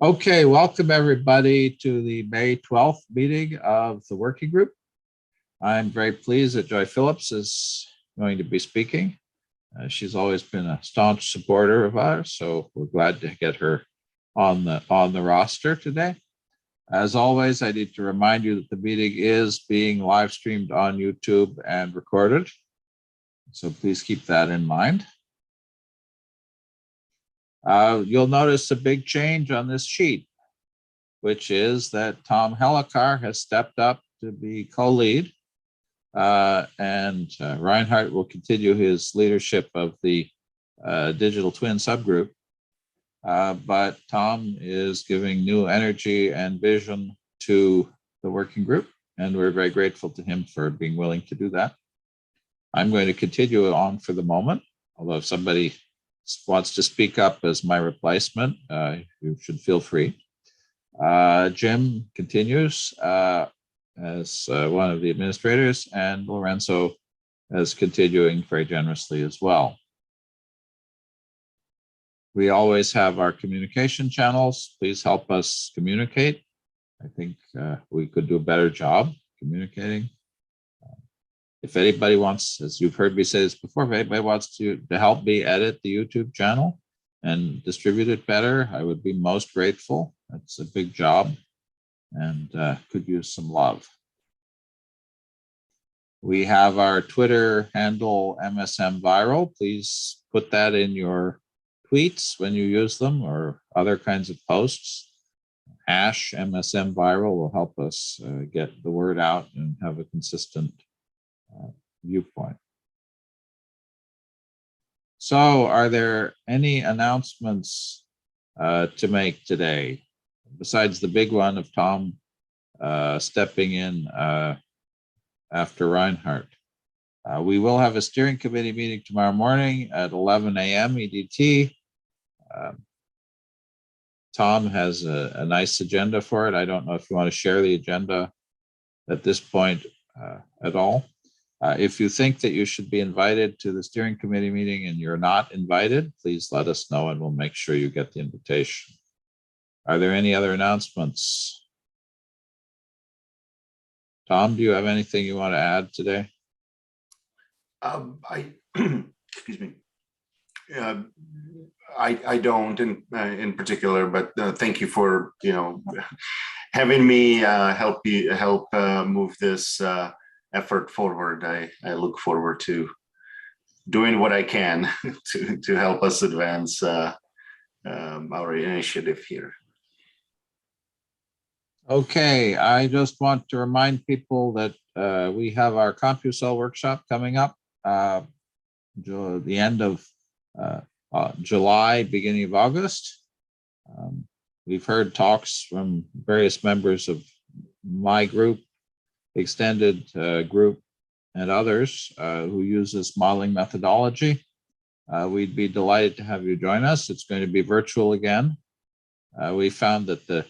Okay, welcome everybody to the May 12th meeting of the working group. I'm very pleased that Joy Phillips is going to be speaking. She's always been a staunch supporter of ours, so we're glad to get her on the roster today. As always, I need to remind you that the meeting is being live streamed on YouTube and recorded, so please keep that in mind. You'll notice a big change on this sheet, which is that Tom Hellikar has stepped up to be co-lead, and Reinhardt will continue his leadership of the digital twin subgroup. But Tom is giving new energy and vision to the working group, and we're very grateful to him for being willing to do that. I'm going to continue on for the moment, although if somebody wants to speak up as my replacement, you should feel free. Jim continues as one of the administrators, and Lorenzo is continuing very generously as well. We always have our communication channels. Please help us communicate. I think we could do a better job communicating. If anybody wants, as you've heard me say this before, if anybody wants to help me edit the YouTube channel and distribute it better, I would be most grateful. That's a big job and could use some love. We have our Twitter handle MSM Viral. Please put that in your tweets when you use them or other kinds of posts. Hash MSM Viral will help us get the word out and have a consistent viewpoint. So are there any announcements to make today, besides the big one of Tom stepping in after Reinhardt? We will have a steering committee meeting tomorrow morning at 11 a.m. EDT. Tom has a nice agenda for it. I don't know if you want to share the agenda at this point at all. If you think that you should be invited to the steering committee meeting and you're not invited, please let us know and we'll make sure you get the invitation. Are there any other announcements? Tom, do you have anything you want to add today? Excuse me. I don't in particular, but thank you for having me help move this effort forward. I look forward to doing what I can to help us advance our initiative here. Okay, I just want to remind people that we have our CompuCell workshop coming up the end of July, beginning of August. We've heard talks from various members of my group, extended group, and others who use this modeling methodology. We'd be delighted to have you join us. It's going to be virtual again. We found that the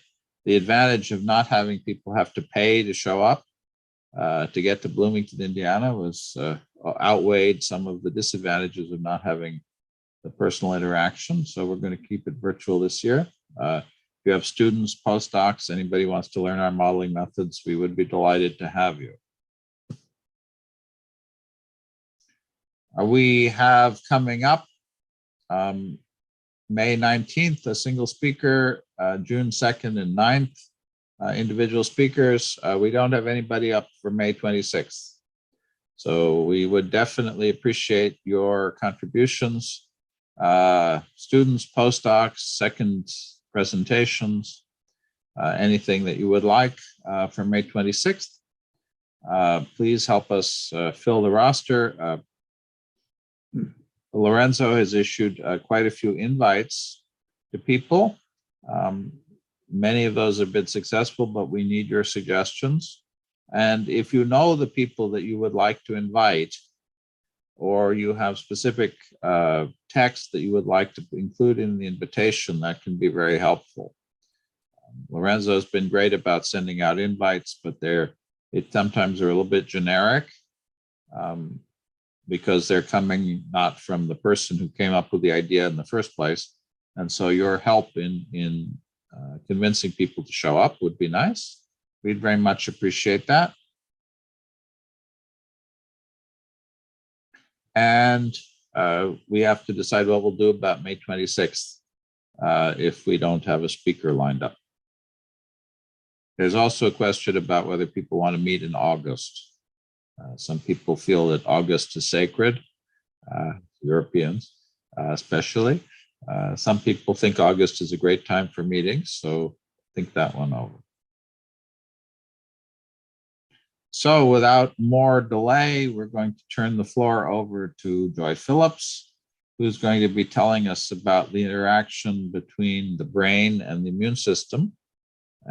advantage of not having people have to pay to show up to get to Bloomington, Indiana was outweighed some of the disadvantages of not having the personal interaction. So we're going to keep it virtual this year. If you have students, postdocs, anybody wants to learn our modeling methods, we would be delighted to have you. We have coming up May 19th, a single speaker, June 2nd and 9th, individual speakers. We don't have anybody up for May 26th. So we would definitely appreciate your contributions. Students, postdocs, second presentations, anything that you would like for May 26th. Please help us fill the roster. Lorenzo has issued quite a few invites to people. Many of those have been successful, but we need your suggestions. And if you know the people that you would like to invite, or you have specific text that you would like to include in the invitation, that can be very helpful. Lorenzo has been great about sending out invites, but it sometimes are a little bit generic because they're coming not from the person who came up with the idea in the first place. And so your help in convincing people to show up would be nice. We'd very much appreciate that. And we have to decide what we'll do about May 26th if we don't have a speaker lined up. There's also a question about whether people want to meet in August. Some people feel that August is sacred, Europeans especially. Some people think August is a great time for meetings, so think that one over. So without more delay, we're going to turn the floor over to Joy Phillips, who's going to be telling us about the interaction between the brain and the immune system.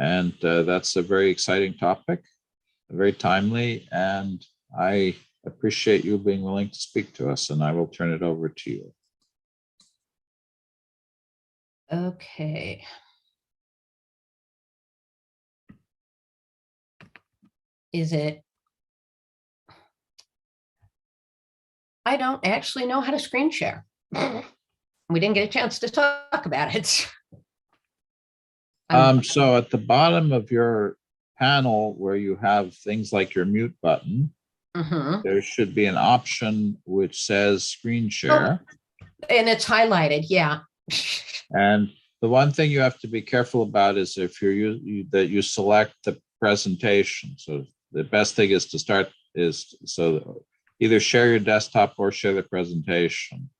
And that's a very exciting topic, very timely, and I appreciate you being willing to speak to us, and I will turn it over to you. Okay. Is it? I don't actually know how to screen share. We didn't get a chance to talk about it. So at the bottom of your panel where you have things like your mute button, there should be an option which says screen share. And it's highlighted, yeah. And the one thing you have to be careful about is if that you select the presentation. So the best thing is to start is so either share your desktop or share the presentation.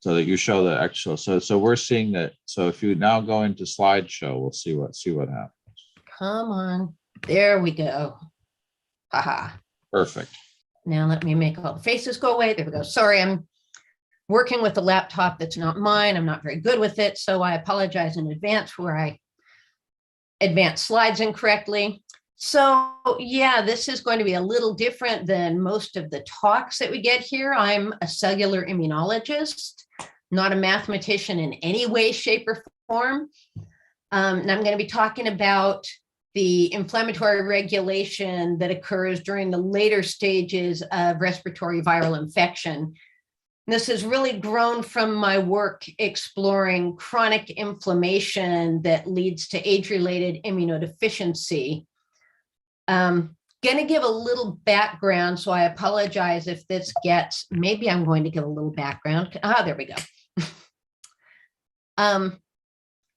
So that you show the actual, so we're seeing that. So if you now go into slideshow, we'll see what happens. Come on, there we go. Haha. Perfect. Now let me make all the faces go away. There we go. Sorry, I'm working with a laptop that's not mine. I'm not very good with it, so I apologize in advance where I advance slides incorrectly. So yeah, this is going to be a little different than most of the talks that we get here. I'm a cellular immunologist, not a mathematician in any way, shape, or form. And I'm going to be talking about the inflammatory regulation that occurs during the later stages of respiratory viral infection. This has really grown from my work exploring chronic inflammation that leads to age-related immunodeficiency. Going to give a little background, so I apologize if this gets, maybe I'm going to give a little background. There we go.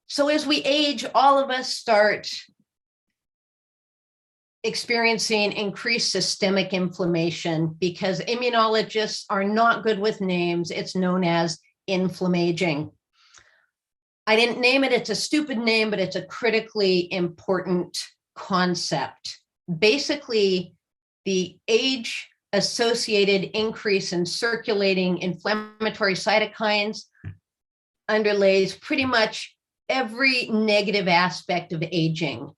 So as we age, all of us start experiencing increased systemic inflammation because immunologists are not good with names. It's known as inflammaging. I didn't name it. It's a stupid name, but it's a critically important concept. Basically, the age-associated increase in circulating inflammatory cytokines underlays pretty much every negative aspect of aging.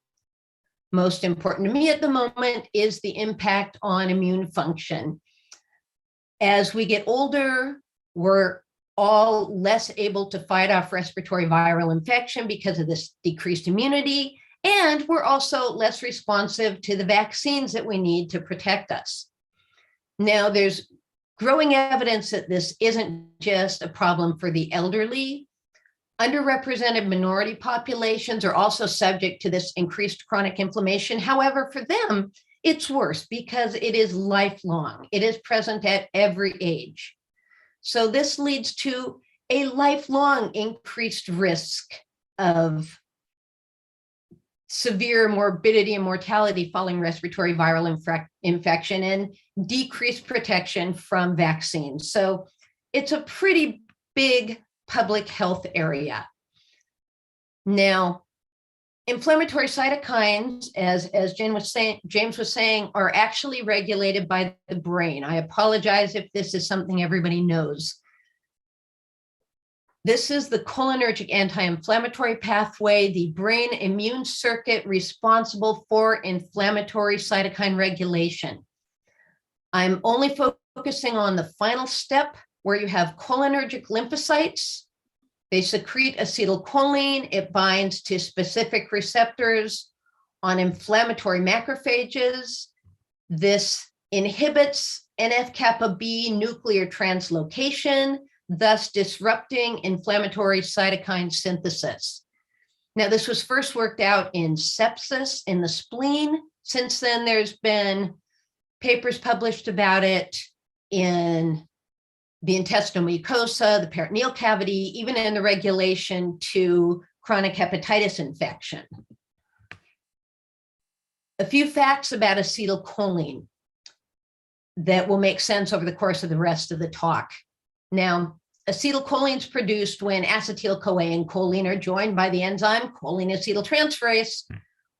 Most important to me at the moment is the impact on immune function. As we get older, we're all less able to fight off respiratory viral infection because of this decreased immunity, and we're also less responsive to the vaccines that we need to protect us. Now, there's growing evidence that this isn't just a problem for the elderly. Underrepresented minority populations are also subject to this increased chronic inflammation. However, for them, it's worse because it is lifelong. It is present at every age. So this leads to a lifelong increased risk of severe morbidity and mortality following respiratory viral infection and decreased protection from vaccines. So it's a pretty big public health area. Now, inflammatory cytokines, as James was saying, are actually regulated by the brain. I apologize if this is something everybody knows. This is the cholinergic anti-inflammatory pathway, the brain immune circuit responsible for inflammatory cytokine regulation. I'm only focusing on the final step where you have cholinergic lymphocytes. They secrete acetylcholine. It binds to specific receptors on inflammatory macrophages. This inhibits NF-kappa B nuclear translocation, thus disrupting inflammatory cytokine synthesis. Now, this was first worked out in sepsis in the spleen. Since then, there's been papers published about it in the intestinal mucosa, the peritoneal cavity, even in the regulation to chronic hepatitis infection. A few facts about acetylcholine that will make sense over the course of the rest of the talk. Now, acetylcholine is produced when acetyl-CoA and choline are joined by the enzyme choline acetyltransferase,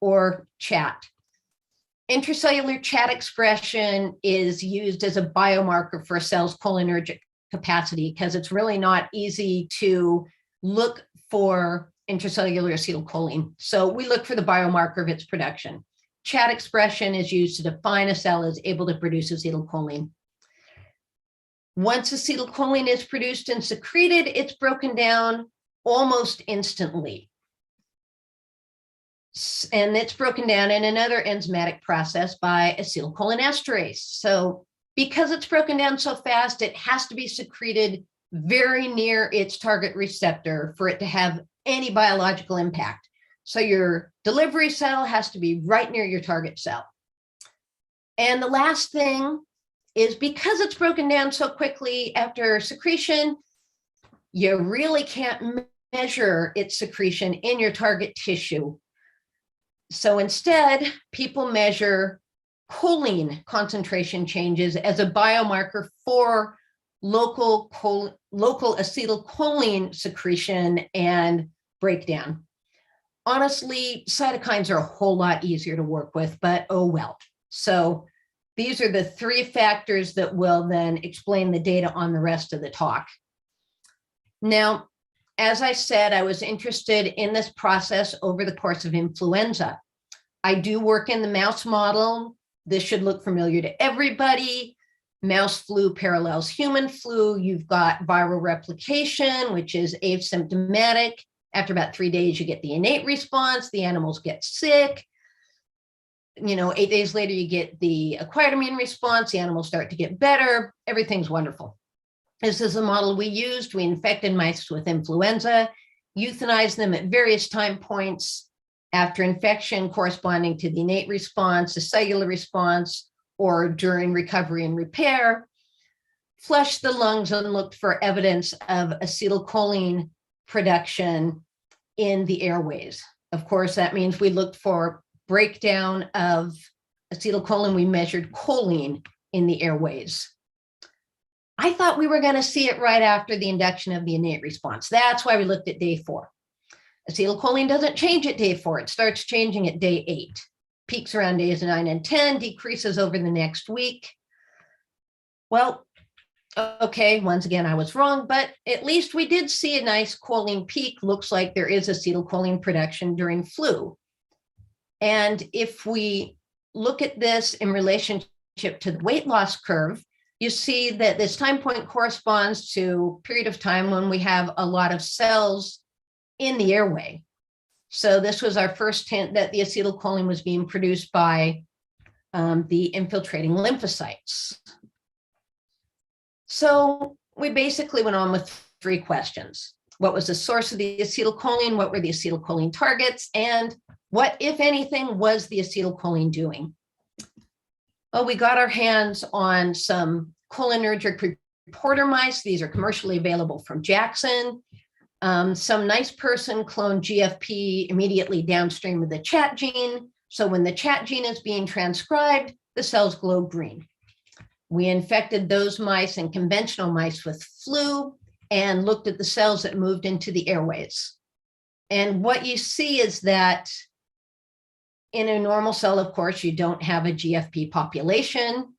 or CHAT. Intracellular CHAT expression is used as a biomarker for a cell's cholinergic capacity because it's really not easy to look for intracellular acetylcholine. So we look for the biomarker of its production. CHAT expression is used to define a cell as able to produce acetylcholine. Once acetylcholine is produced and secreted, it's broken down almost instantly. And it's broken down in another enzymatic process by acetylcholinesterase. So because it's broken down so fast, it has to be secreted very near its target receptor for it to have any biological impact. So your delivery cell has to be right near your target cell. And the last thing is, because it's broken down so quickly after secretion, you really can't measure its secretion in your target tissue. So instead, people measure choline concentration changes as a biomarker for local acetylcholine secretion and breakdown. Honestly, cytokines are a whole lot easier to work with, but oh well. So these are the three factors that will then explain the data on the rest of the talk. Now, as I said, I was interested in this process over the course of influenza. I do work in the mouse model. This should look familiar to everybody. Mouse flu parallels human flu. You've got viral replication, which is asymptomatic. After about 3 days, you get the innate response. The animals get sick. 8 days later, you get the acquired immune response. The animals start to get better. Everything's wonderful. This is the model we used. We infected mice with influenza, euthanized them at various time points after infection corresponding to the innate response, the cellular response, or during recovery and repair, flushed the lungs and looked for evidence of acetylcholine production in the airways. Of course, that means we looked for breakdown of acetylcholine. We measured choline in the airways. I thought we were going to see it right after the induction of the innate response. That's why we looked at day 4. Acetylcholine doesn't change at day 4. It starts changing at day 8. Peaks around days 9 and 10, decreases over the next week. Well, okay, once again, I was wrong, but at least we did see a nice choline peak. Looks like there is acetylcholine production during flu. And if we look at this in relationship to the weight loss curve, you see that this time point corresponds to a period of time when we have a lot of cells in the airway. So this was our first hint that the acetylcholine was being produced by the infiltrating lymphocytes. So we basically went on with 3 questions. What was the source of the acetylcholine? What were the acetylcholine targets? And what, if anything, was the acetylcholine doing? Well, we got our hands on some cholinergic reporter mice. These are commercially available from Jackson. Some nice person cloned GFP immediately downstream of the CHAT gene. So when the CHAT gene is being transcribed, the cells glow green. We infected those mice and conventional mice with flu and looked at the cells that moved into the airways. And what you see is that in a normal cell, of course, you don't have a GFP population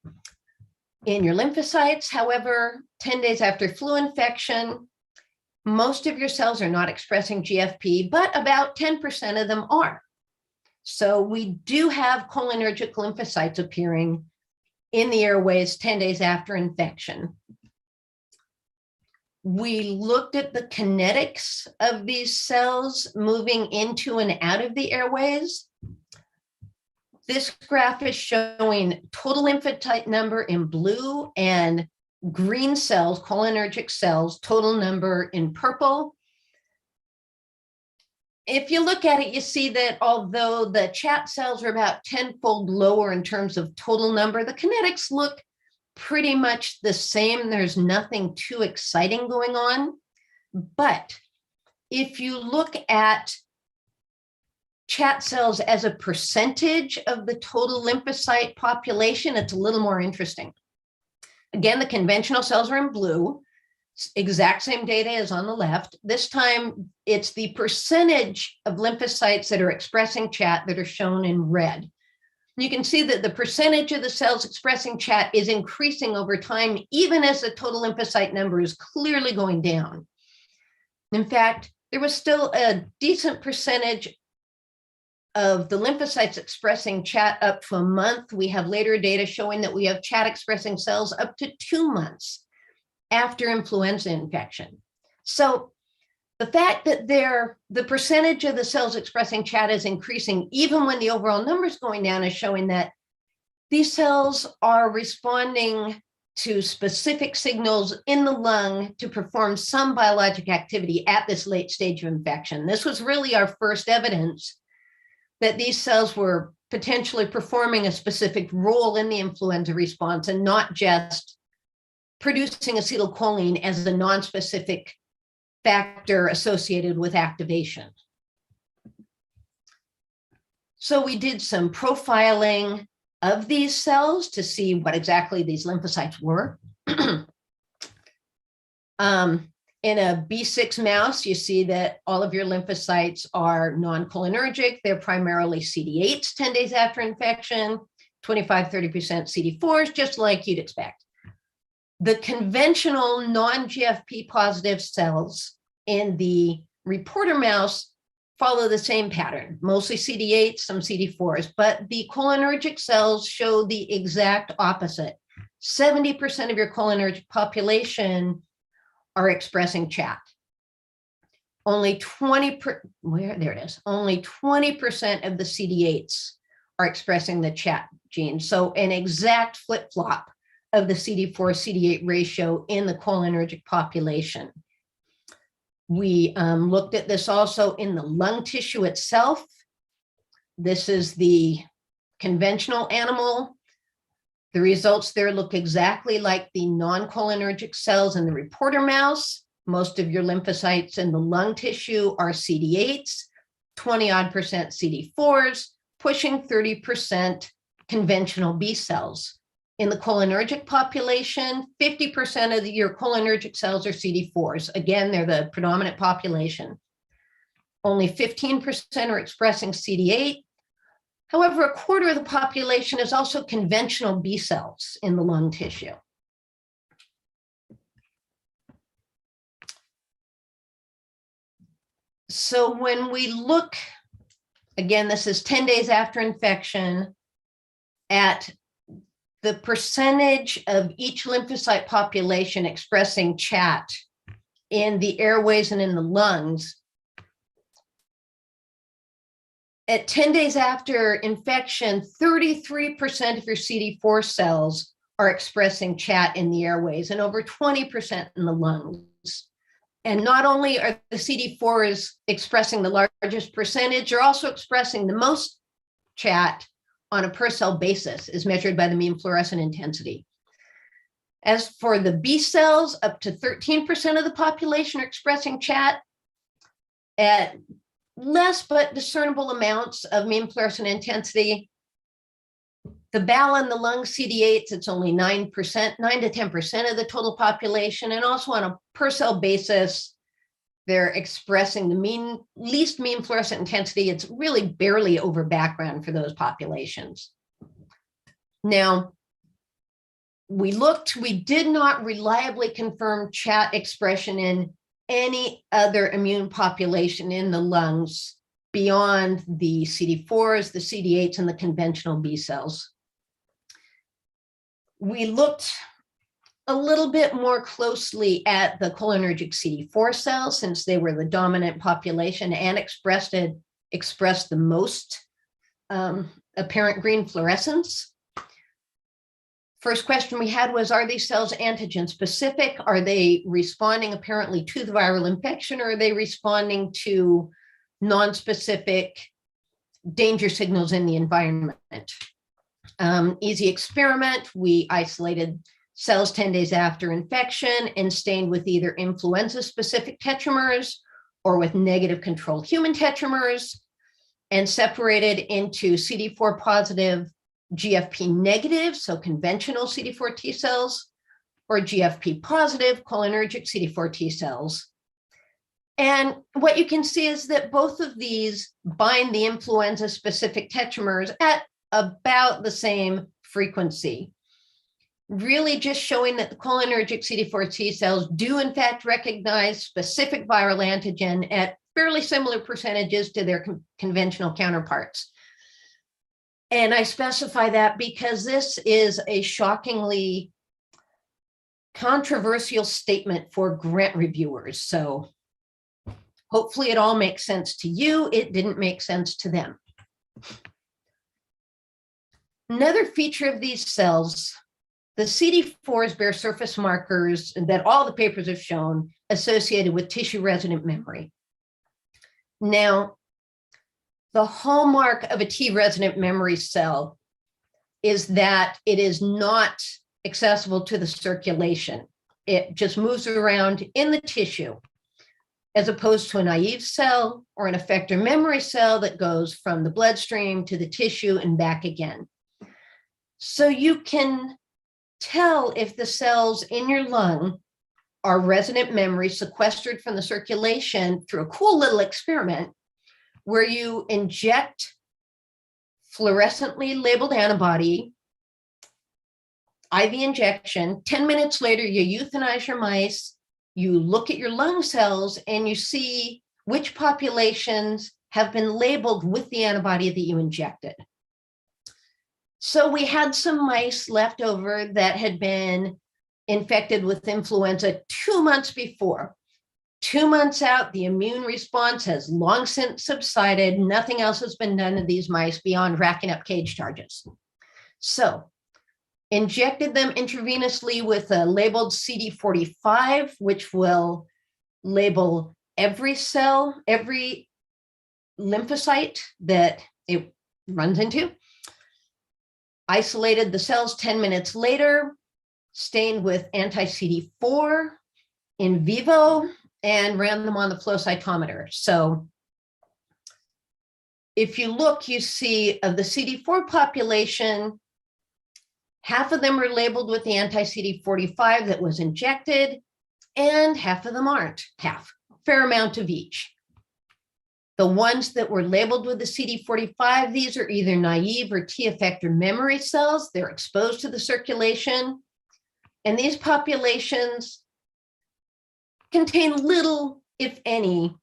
in your lymphocytes. However, 10 days after flu infection, most of your cells are not expressing GFP, but about 10% of them are. So we do have cholinergic lymphocytes appearing in the airways 10 days after infection. We looked at the kinetics of these cells moving into and out of the airways. This graph is showing total lymphocyte number in blue and green cells, cholinergic cells, total number in purple. If you look at it, you see that although the chat cells are about 10-fold lower in terms of total number, the kinetics look pretty much the same. There's nothing too exciting going on. But if you look at chat cells as a percentage of the total lymphocyte population, it's a little more interesting. Again, the conventional cells are in blue. Exact same data as on the left. This time, it's the percentage of lymphocytes that are expressing chat that are shown in red. You can see that the percentage of the cells expressing chat is increasing over time, even as the total lymphocyte number is clearly going down. In fact, there was still a decent percentage of the lymphocytes expressing chat up to a month. We have later data showing that we have chat expressing cells up to 2 months after influenza infection. So the fact that the percentage of the cells expressing chat is increasing, even when the overall number is going down, is showing that these cells are responding to specific signals in the lung to perform some biologic activity at this late stage of infection. This was really our first evidence that these cells were potentially performing a specific role in the influenza response and not just producing acetylcholine as a nonspecific factor associated with activation. So we did some profiling of these cells to see what exactly these lymphocytes were. In a B6 mouse, you see that all of your lymphocytes are non-cholinergic. They're primarily CD8s 10 days after infection, 25-30% CD4s, just like you'd expect. The conventional non-GFP positive cells in the reporter mouse follow the same pattern, mostly CD8s, some CD4s, but the cholinergic cells show the exact opposite. 70% of your cholinergic population are expressing chat. Only 20% of the CD8s are expressing the chat gene. So an exact flip-flop of the CD4-CD8 ratio in the cholinergic population. We looked at this also in the lung tissue itself. This is the conventional animal. The results there look exactly like the non-cholinergic cells in the reporter mouse. Most of your lymphocytes in the lung tissue are CD8s, 20-odd% CD4s, pushing 30% conventional B cells. In the cholinergic population, 50% of your cholinergic cells are CD4s. Again, they're the predominant population. Only 15% are expressing CD8. However, a quarter of the population is also conventional B cells in the lung tissue. So when we look, again, this is 10 days after infection, at the percentage of each lymphocyte population expressing chat in the airways and in the lungs, at 10 days after infection, 33% of your CD4 cells are expressing chat in the airways and over 20% in the lungs. And not only are the CD4s expressing the largest percentage, they're also expressing the most chat on a per cell basis, as measured by the mean fluorescent intensity. As for the B cells, up to 13% of the population are expressing chat at less but discernible amounts of mean fluorescent intensity. The BAL in the lung CD8s, it's only 9%, 9 to 10% of the total population. And also on a per cell basis, they're expressing the least mean fluorescent intensity. It's really barely over background for those populations. Now, we did not reliably confirm chat expression in any other immune population in the lungs beyond the CD4s, the CD8s, and the conventional B cells. We looked a little bit more closely at the cholinergic CD4 cells, since they were the dominant population and expressed the most apparent green fluorescence. First question we had was, are these cells antigen specific? Are they responding apparently to the viral infection, or are they responding to non-specific danger signals in the environment? Easy experiment. We isolated cells 10 days after infection and stained with either influenza-specific tetramers or with negative controlled human tetramers, and separated into CD4 positive, GFP negative, so conventional CD4 T cells, or GFP positive, cholinergic CD4 T cells. And what you can see is that both of these bind the influenza-specific tetramers at about the same frequency, really just showing that the cholinergic CD4 T cells do in fact recognize specific viral antigen at fairly similar percentages to their conventional counterparts. And I specify that because this is a shockingly controversial statement for grant reviewers. So hopefully it all makes sense to you. It didn't make sense to them. Another feature of these cells, the CD4s bear surface markers that all the papers have shown associated with tissue resident memory. Now, the hallmark of a T resident memory cell is that it is not accessible to the circulation. It just moves around in the tissue, as opposed to a naive cell or an effector memory cell that goes from the bloodstream to the tissue and back again. So you can tell if the cells in your lung are resident memory sequestered from the circulation through a cool little experiment where you inject fluorescently labeled antibody, IV injection. 10 minutes later, you euthanize your mice, you look at your lung cells, and you see which populations have been labeled with the antibody that you injected. So we had some mice left over that had been infected with influenza 2 months before. 2 months out, the immune response has long since subsided. Nothing else has been done to these mice beyond racking up cage charges. So injected them intravenously with a labeled CD45, which will label every cell, every lymphocyte that it runs into. Isolated the cells 10 minutes later, stained with anti-CD4 in vivo, and ran them on the flow cytometer. So if you look, you see of the CD4 population, half of them are labeled with the anti-CD45 that was injected, and half of them aren't. Half, fair amount of each. The ones that were labeled with the CD45, these are either naive or T effector memory cells. They're exposed to the circulation. And these populations contain little, if any,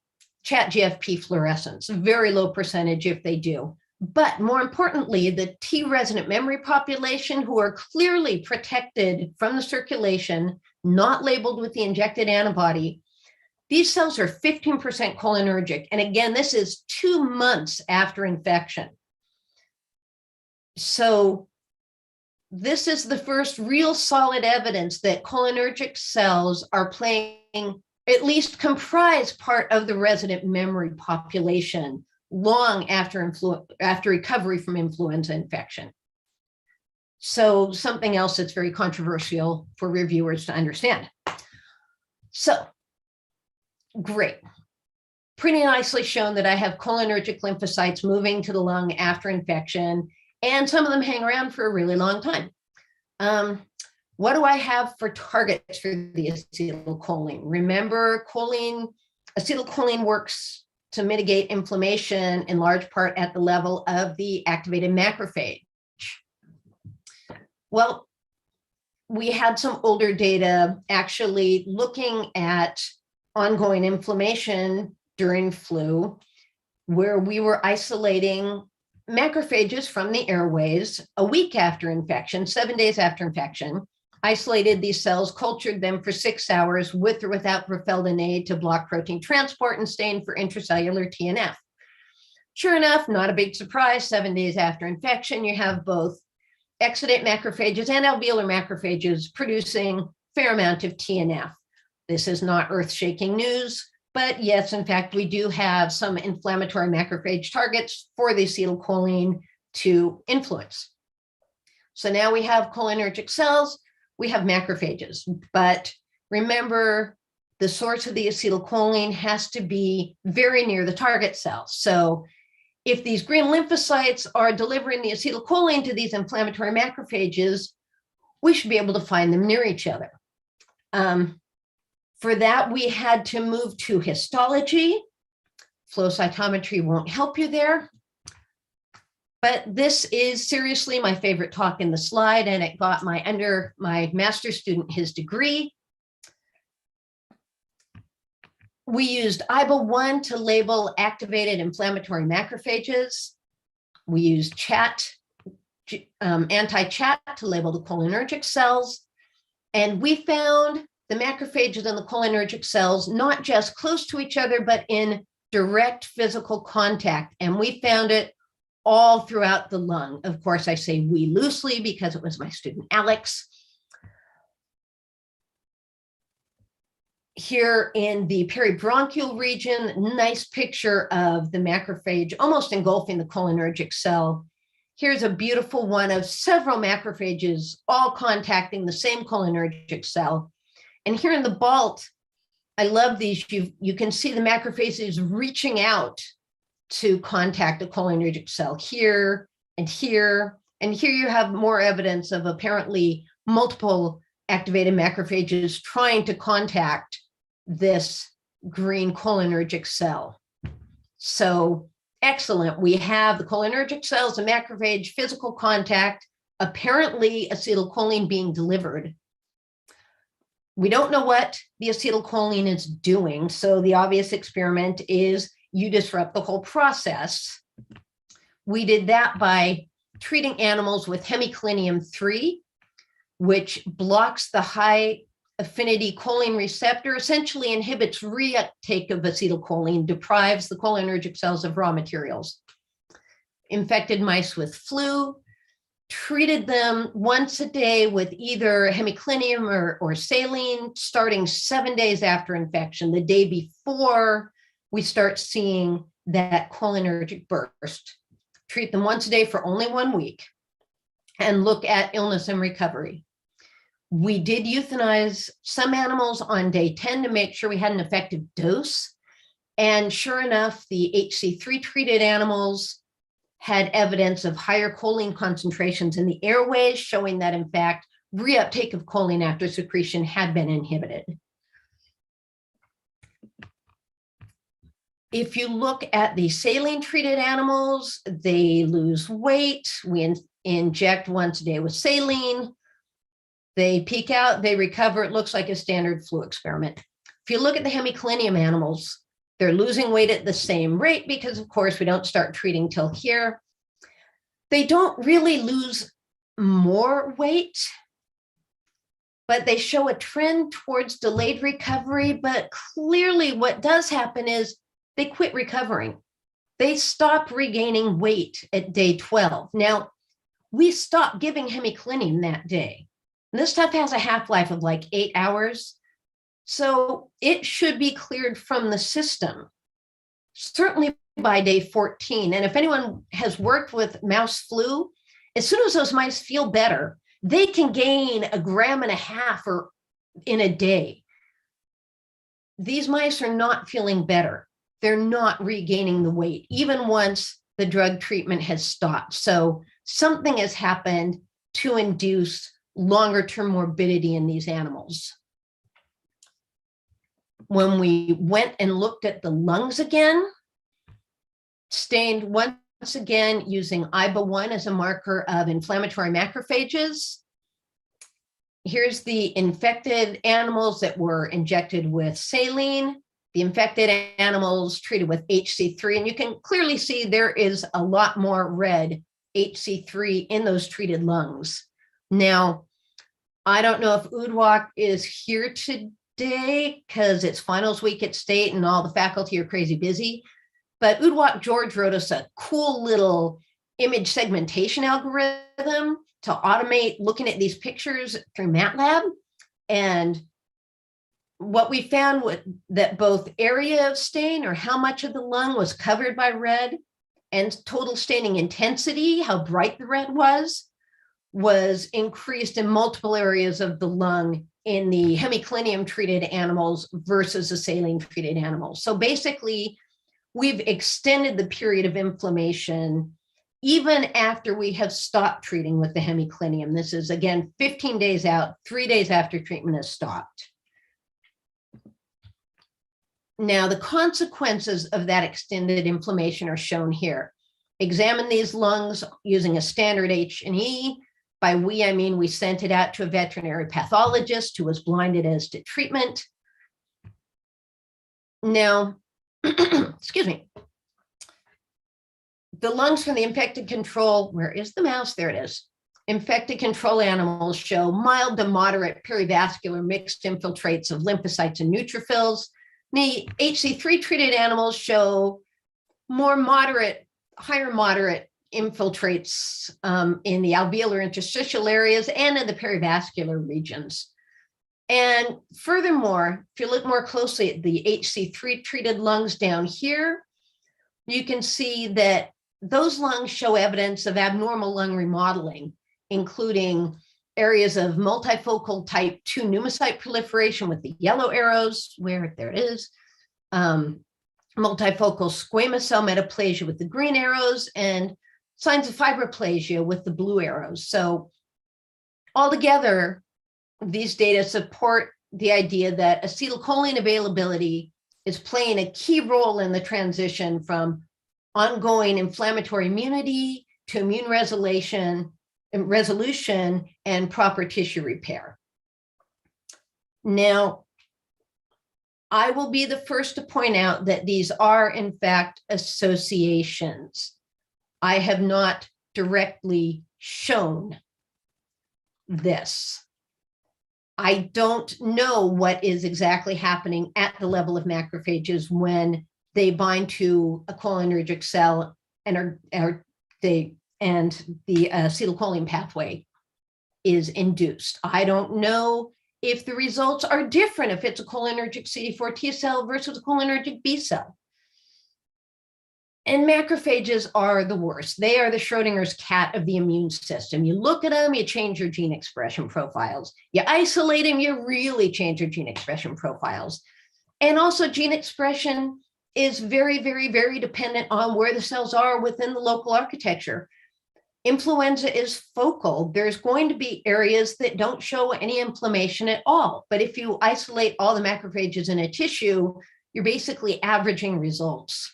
chat GFP fluorescence, a very low percentage if they do. But more importantly, the T resident memory population, who are clearly protected from the circulation, not labeled with the injected antibody, these cells are 15% cholinergic. And again, this is 2 months after infection. So this is the first real solid evidence that cholinergic cells are playing, at least comprise part of the resident memory population long after recovery from influenza infection. So something else that's very controversial for reviewers to understand. So great. Pretty nicely shown that I have cholinergic lymphocytes moving to the lung after infection, and some of them hang around for a really long time. What do I have for targets for the acetylcholine? Remember, acetylcholine works to mitigate inflammation in large part at the level of the activated macrophage. Well, we had some older data actually looking at ongoing inflammation during flu, where we were isolating macrophages from the airways a week after infection, 7 days after infection, isolated these cells, cultured them for 6 hours with or without profeldenate to block protein transport, and stained for intracellular TNF. Sure enough, not a big surprise, 7 days after infection, you have both exudate macrophages and alveolar macrophages producing a fair amount of TNF. This is not earth-shaking news, but yes, in fact, we do have some inflammatory macrophage targets for the acetylcholine to influence. So now we have cholinergic cells, we have macrophages, but remember, the source of the acetylcholine has to be very near the target cell. So if these green lymphocytes are delivering the acetylcholine to these inflammatory macrophages, we should be able to find them near each other. For that, we had to move to histology. Flow cytometry won't help you there. But this is seriously my favorite talk in the slide, and it got my master's student his degree. We used IBA1 to label activated inflammatory macrophages. We used anti-chat to label the cholinergic cells. And we found the macrophages and the cholinergic cells not just close to each other, but in direct physical contact. And we found it all throughout the lung. Of course, I say we loosely because it was my student Alex. Here in the peribronchial region, nice picture of the macrophage almost engulfing the cholinergic cell. Here's a beautiful one of several macrophages all contacting the same cholinergic cell. And here in the balt, I love these. You can see the macrophages reaching out to contact a cholinergic cell here and here. And here you have more evidence of apparently multiple activated macrophages trying to contact this green cholinergic cell. So excellent. We have the cholinergic cells, the macrophage, physical contact, apparently acetylcholine being delivered. We don't know what the acetylcholine is doing. So the obvious experiment is you disrupt the whole process. We did that by treating animals with hemiclinium-3, which blocks the high affinity choline receptor, essentially inhibits reuptake of acetylcholine, deprives the cholinergic cells of raw materials. Infected mice with flu, treated them once a day with either hemiclinium or saline, starting 7 days after infection. The day before we start seeing that cholinergic burst. Treat them once a day for only 1 week and look at illness and recovery. We did euthanize some animals on day 10 to make sure we had an effective dose. And sure enough, the HC3 treated animals had evidence of higher choline concentrations in the airways, showing that in fact, reuptake of choline after secretion had been inhibited. If you look at the saline treated animals, they lose weight. We inject once a day with saline. They peak out, they recover. It looks like a standard flu experiment. If you look at the hemiclinium animals, they're losing weight at the same rate because, of course, we don't start treating till here. They don't really lose more weight, but they show a trend towards delayed recovery. But clearly what does happen is they quit recovering. They stop regaining weight at day 12. Now, we stopped giving hemiclinium that day. And this stuff has a half-life of like 8 hours. So it should be cleared from the system, certainly by day 14. And if anyone has worked with mouse flu, as soon as those mice feel better, they can gain 1.5 grams or in a day. These mice are not feeling better. They're not regaining the weight, even once the drug treatment has stopped. So something has happened to induce longer-term morbidity in these animals. When we went and looked at the lungs again, stained once again using IBA1 as a marker of inflammatory macrophages. Here's the infected animals that were injected with saline, the infected animals treated with HC3, and you can clearly see there is a lot more red HC3 in those treated lungs. Now, I don't know if UDWAC is here today because it's finals week at State and all the faculty are crazy busy, but UDWAC George wrote us a cool little image segmentation algorithm to automate looking at these pictures through MATLAB. And what we found was that both area of stain, or how much of the lung was covered by red, and total staining intensity, how bright the red was increased in multiple areas of the lung in the hemiclinium treated animals versus the saline treated animals. So basically, we've extended the period of inflammation even after we have stopped treating with the hemiclinium. This is, again, 15 days out, 3 days after treatment has stopped. Now, the consequences of that extended inflammation are shown here. Examine these lungs using a standard H&E. By we, I mean we sent it out to a veterinary pathologist who was blinded as to treatment. Now, excuse me. The lungs from the infected control, where is the mouse? There it is. Infected control animals show mild to moderate perivascular mixed infiltrates of lymphocytes and neutrophils. The HC3 treated animals show more moderate, higher moderate infiltrates in the alveolar interstitial areas and in the perivascular regions. And furthermore, if you look more closely at the HC3 treated lungs down here, you can see that those lungs show evidence of abnormal lung remodeling, including areas of multifocal type 2 pneumocyte proliferation with the yellow arrows, where there it is, multifocal squamous cell metaplasia with the green arrows, and signs of fibroplasia with the blue arrows. So altogether, these data support the idea that acetylcholine availability is playing a key role in the transition from ongoing inflammatory immunity to immune resolution and proper tissue repair. Now, I will be the first to point out that these are, in fact, associations. I have not directly shown this. I don't know what is exactly happening at the level of macrophages when they bind to a cholinergic cell and the acetylcholine pathway is induced. I don't know if the results are different if it's a cholinergic CD4 T cell versus a cholinergic B cell. And macrophages are the worst. They are the Schrodinger's cat of the immune system. You look at them, you change your gene expression profiles. You isolate them, you really change your gene expression profiles. And also gene expression is very, very, very dependent on where the cells are within the local architecture. Influenza is focal. There's going to be areas that don't show any inflammation at all. But if you isolate all the macrophages in a tissue, you're basically averaging results.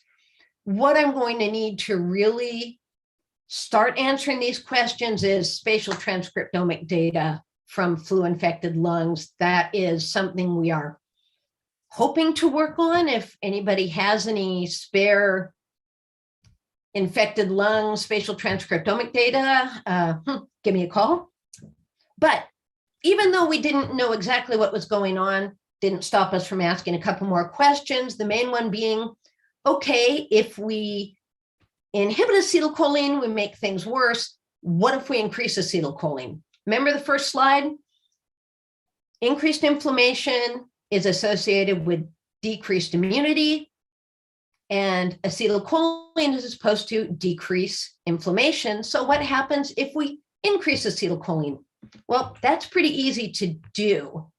What I'm going to need to really start answering these questions is spatial transcriptomic data from flu-infected lungs. That is something we are hoping to work on. If anybody has any spare infected lung spatial transcriptomic data, give me a call. But even though we didn't know exactly what was going on, didn't stop us from asking a couple more questions. The main one being, okay, if we inhibit acetylcholine, we make things worse. What if we increase acetylcholine? Remember the first slide? Increased inflammation is associated with decreased immunity, and acetylcholine is supposed to decrease inflammation. So what happens if we increase acetylcholine? Well, that's pretty easy to do.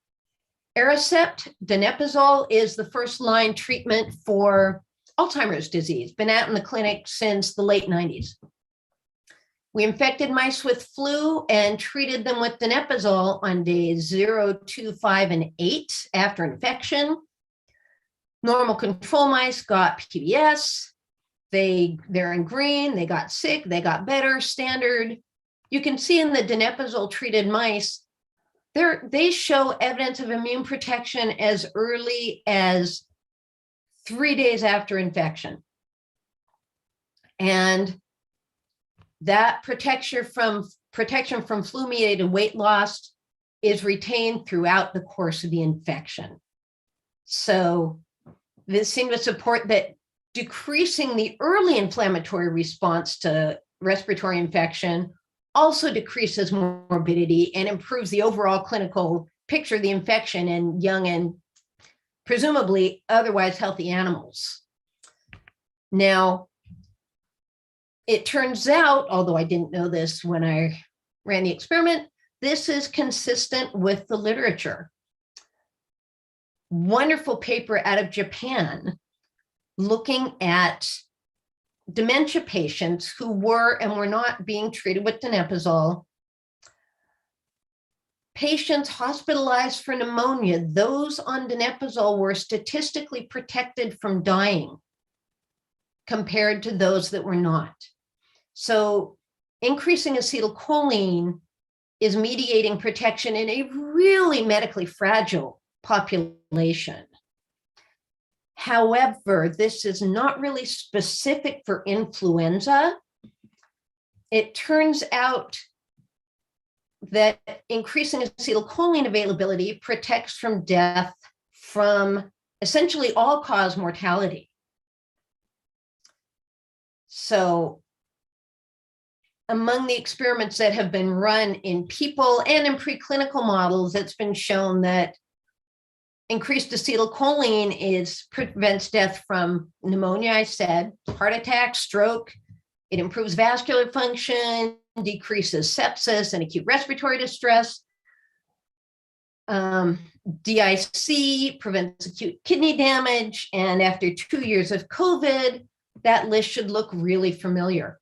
Aricept, donepezil is the first line treatment for Alzheimer's disease, been out in the clinic since the late 90s. We infected mice with flu and treated them with donepezil on days 0, 2, 5, and 8 after infection. Normal control mice got PBS. They're in green, they got sick, they got better, standard. You can see in the donepezil treated mice, they show evidence of immune protection as early as 3 days after infection. And that protection from flu-mediated weight loss is retained throughout the course of the infection. So this seemed to support that decreasing the early inflammatory response to respiratory infection also decreases morbidity and improves the overall clinical picture of the infection in young and presumably otherwise healthy animals. Now, it turns out, although I didn't know this when I ran the experiment, this is consistent with the literature. Wonderful paper out of Japan looking at dementia patients who were and were not being treated with donepezil. Patients hospitalized for pneumonia, those on donepezil were statistically protected from dying compared to those that were not. So increasing acetylcholine is mediating protection in a really medically fragile population. However, this is not really specific for influenza. It turns out that increasing acetylcholine availability protects from death from essentially all-cause mortality. So among the experiments that have been run in people and in preclinical models, it's been shown that increased acetylcholine prevents death from pneumonia, I said, heart attack, stroke. It improves vascular function, decreases sepsis and acute respiratory distress. DIC prevents acute kidney damage. And after 2 years of COVID, that list should look really familiar.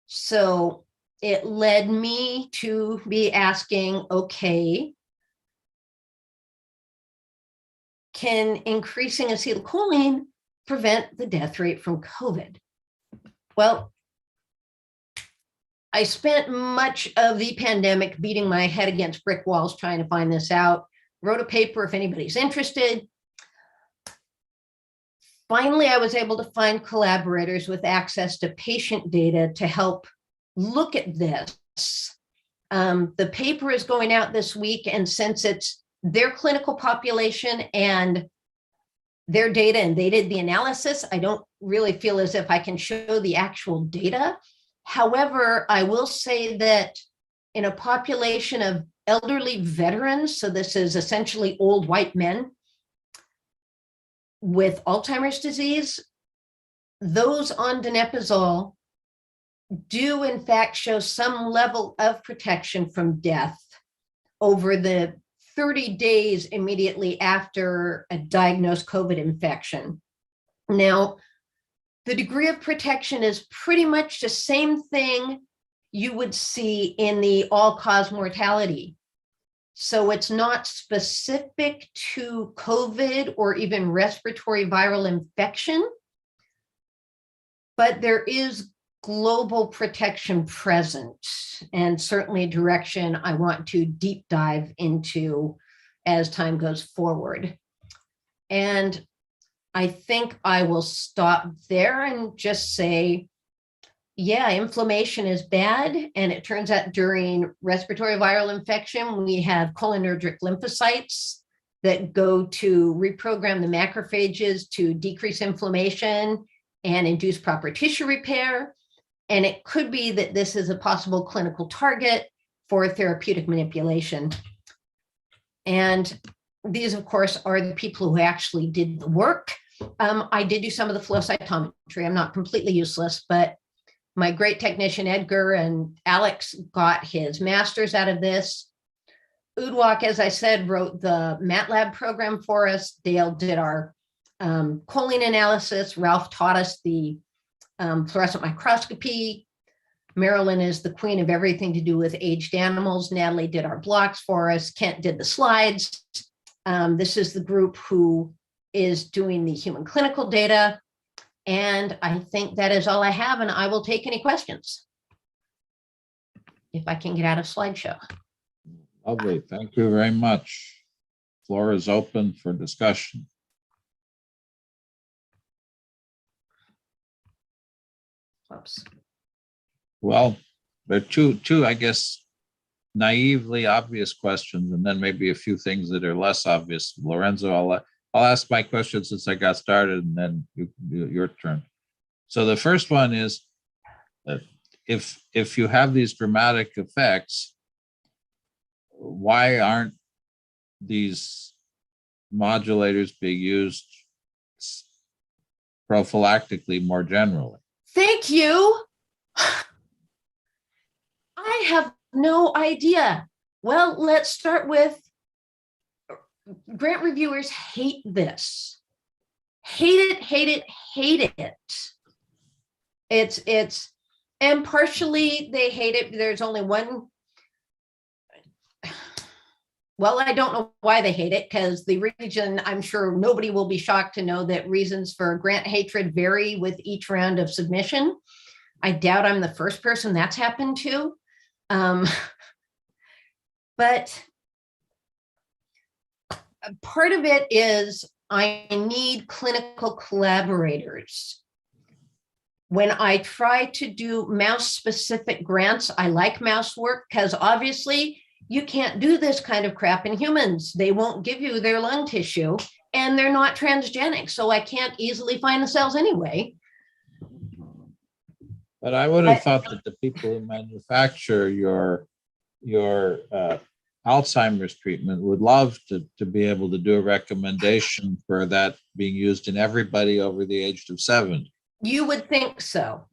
So it led me to be asking, okay, can increasing acetylcholine prevent the death rate from COVID? Well, I spent much of the pandemic beating my head against brick walls trying to find this out. Wrote a paper if anybody's interested. Finally, I was able to find collaborators with access to patient data to help look at this. The paper is going out this week, and since it's their clinical population and their data, and they did the analysis, I don't really feel as if I can show the actual data. However, I will say that in a population of elderly veterans, so this is essentially old white men with Alzheimer's disease, those on donepezil do in fact show some level of protection from death over the 30 days immediately after a diagnosed COVID infection. Now, the degree of protection is pretty much the same thing you would see in the all-cause mortality. So it's not specific to COVID or even respiratory viral infection, but there is global protection present, and certainly a direction I want to deep dive into as time goes forward. And I think I will stop there and just say, yeah, inflammation is bad. And it turns out during respiratory viral infection, we have cholinergic lymphocytes that go to reprogram the macrophages to decrease inflammation and induce proper tissue repair. And it could be that this is a possible clinical target for therapeutic manipulation. And these, of course, are the people who actually did the work. I did do some of the flow cytometry. I'm not completely useless, but my great technician, Edgar, and Alex got his master's out of this. Udwak, as I said, wrote the MATLAB program for us. Dale did our choline analysis. Ralph taught us the fluorescent microscopy. Marilyn is the queen of everything to do with aged animals. Natalie did our blocks for us. Kent did the slides. This is the group who is doing the human clinical data. And I think that is all I have, and I will take any questions if I can get out of slideshow. Lovely. Thank you very much. Floor is open for discussion. Oops. Well, there are two, I guess, naively obvious questions, and then maybe a few things that are less obvious. Lorenzo, I'll ask my question since I got started, and then your turn. So the first one is, if you have these dramatic effects, why aren't these modulators being used prophylactically more generally? Thank you. I have no idea. Well, let's start with grant reviewers hate this. Hate it, hate it, hate it. It's, and partially they hate it. There's only one. Well, I don't know why they hate it, because the reason, I'm sure nobody will be shocked to know that reasons for grant hatred vary with each round of submission. I doubt I'm the first person that's happened to. But part of it is I need clinical collaborators. When I try to do mouse-specific grants, I like mouse work because obviously you can't do this kind of crap in humans. They won't give you their lung tissue and they're not transgenic. So I can't easily find the cells anyway. But I would have thought that the people who manufacture your Alzheimer's treatment would love to be able to do a recommendation for that being used in everybody over the age of 70. You would think so.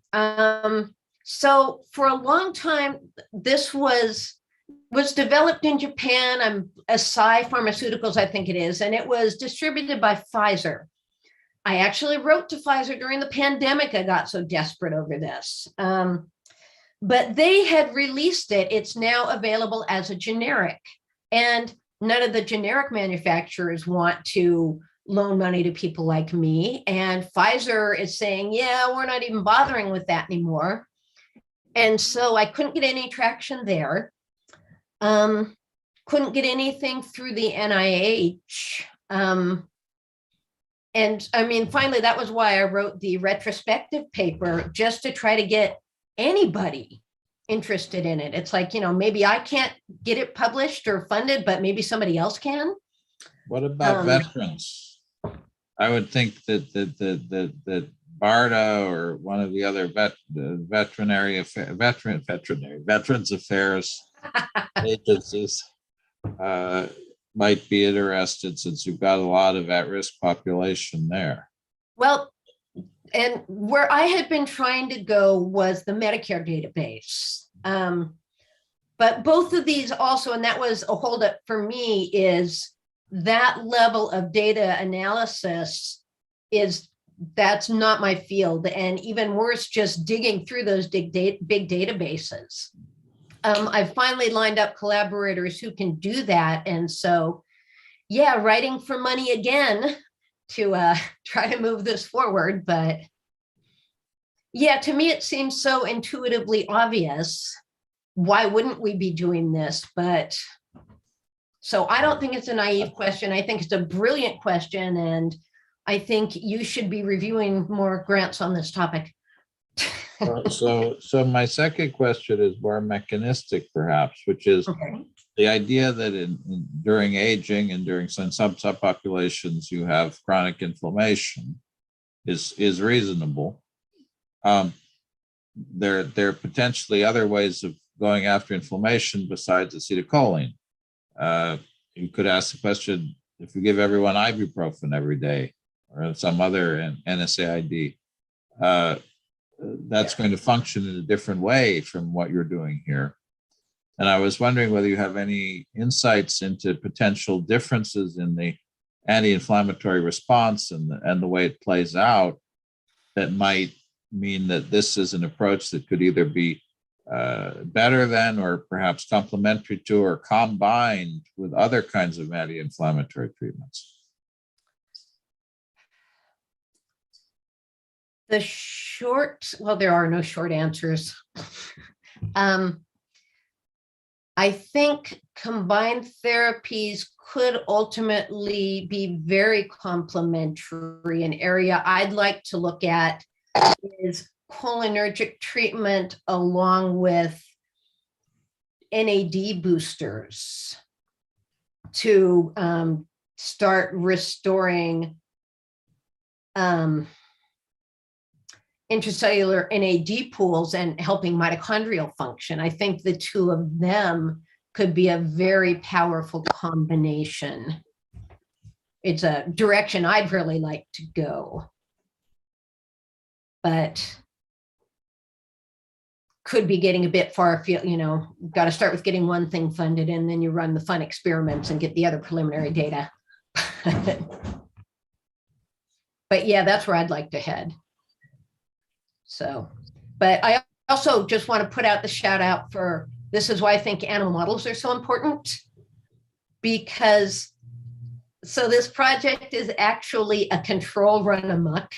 So for a long time, this was developed in Japan. Asahi Pharmaceuticals, I think it is, and it was distributed by Pfizer. I actually wrote to Pfizer during the pandemic. I got so desperate over this. But they had released it. It's now available as a generic. And none of the generic manufacturers want to loan money to people like me. And Pfizer is saying, yeah, we're not even bothering with that anymore. And so I couldn't get any traction there. Couldn't get anything through the NIH. And I mean, finally, that was why I wrote the retrospective paper, just to try to get anybody interested in it. It's like, maybe I can't get it published or funded, but maybe somebody else can. What about veterans? I would think that BARDA or one of the other Veterans Affairs agencies might be interested, since you've got a lot of at-risk population there. Well, and where I had been trying to go was the Medicare database. But both of these also, and that was a holdup for me, is that level of data analysis that's not my field. And even worse, just digging through those big databases. I've finally lined up collaborators who can do that. And so, yeah, writing for money again to try to move this forward. But yeah, to me, it seems so intuitively obvious. Why wouldn't we be doing this? But so I don't think it's a naive question. I think it's a brilliant question. And I think you should be reviewing more grants on this topic. So my second question is more mechanistic, perhaps, which is the idea that during aging and during some subpopulations, you have chronic inflammation is reasonable. There are potentially other ways of going after inflammation besides acetylcholine. You could ask the question, if you give everyone ibuprofen every day or some other NSAID, that's going to function in a different way from what you're doing here. And I was wondering whether you have any insights into potential differences in the anti-inflammatory response and the way it plays out that might mean that this is an approach that could either be better than, or perhaps complementary to, or combined with other kinds of anti-inflammatory treatments. Well, there are no short answers. I think combined therapies could ultimately be very complementary. An area I'd like to look at is cholinergic treatment along with NAD boosters to start restoring intracellular NAD pools and helping mitochondrial function. I think the two of them could be a very powerful combination. It's a direction I'd really like to go, but could be getting a bit far afield. You know, got to start with getting one thing funded, and then you run the fun experiments and get the other preliminary data. But yeah, that's where I'd like to head. So, but I also just want to put out the shout out for, this is why I think animal models are so important, because so this project is actually a control run amok.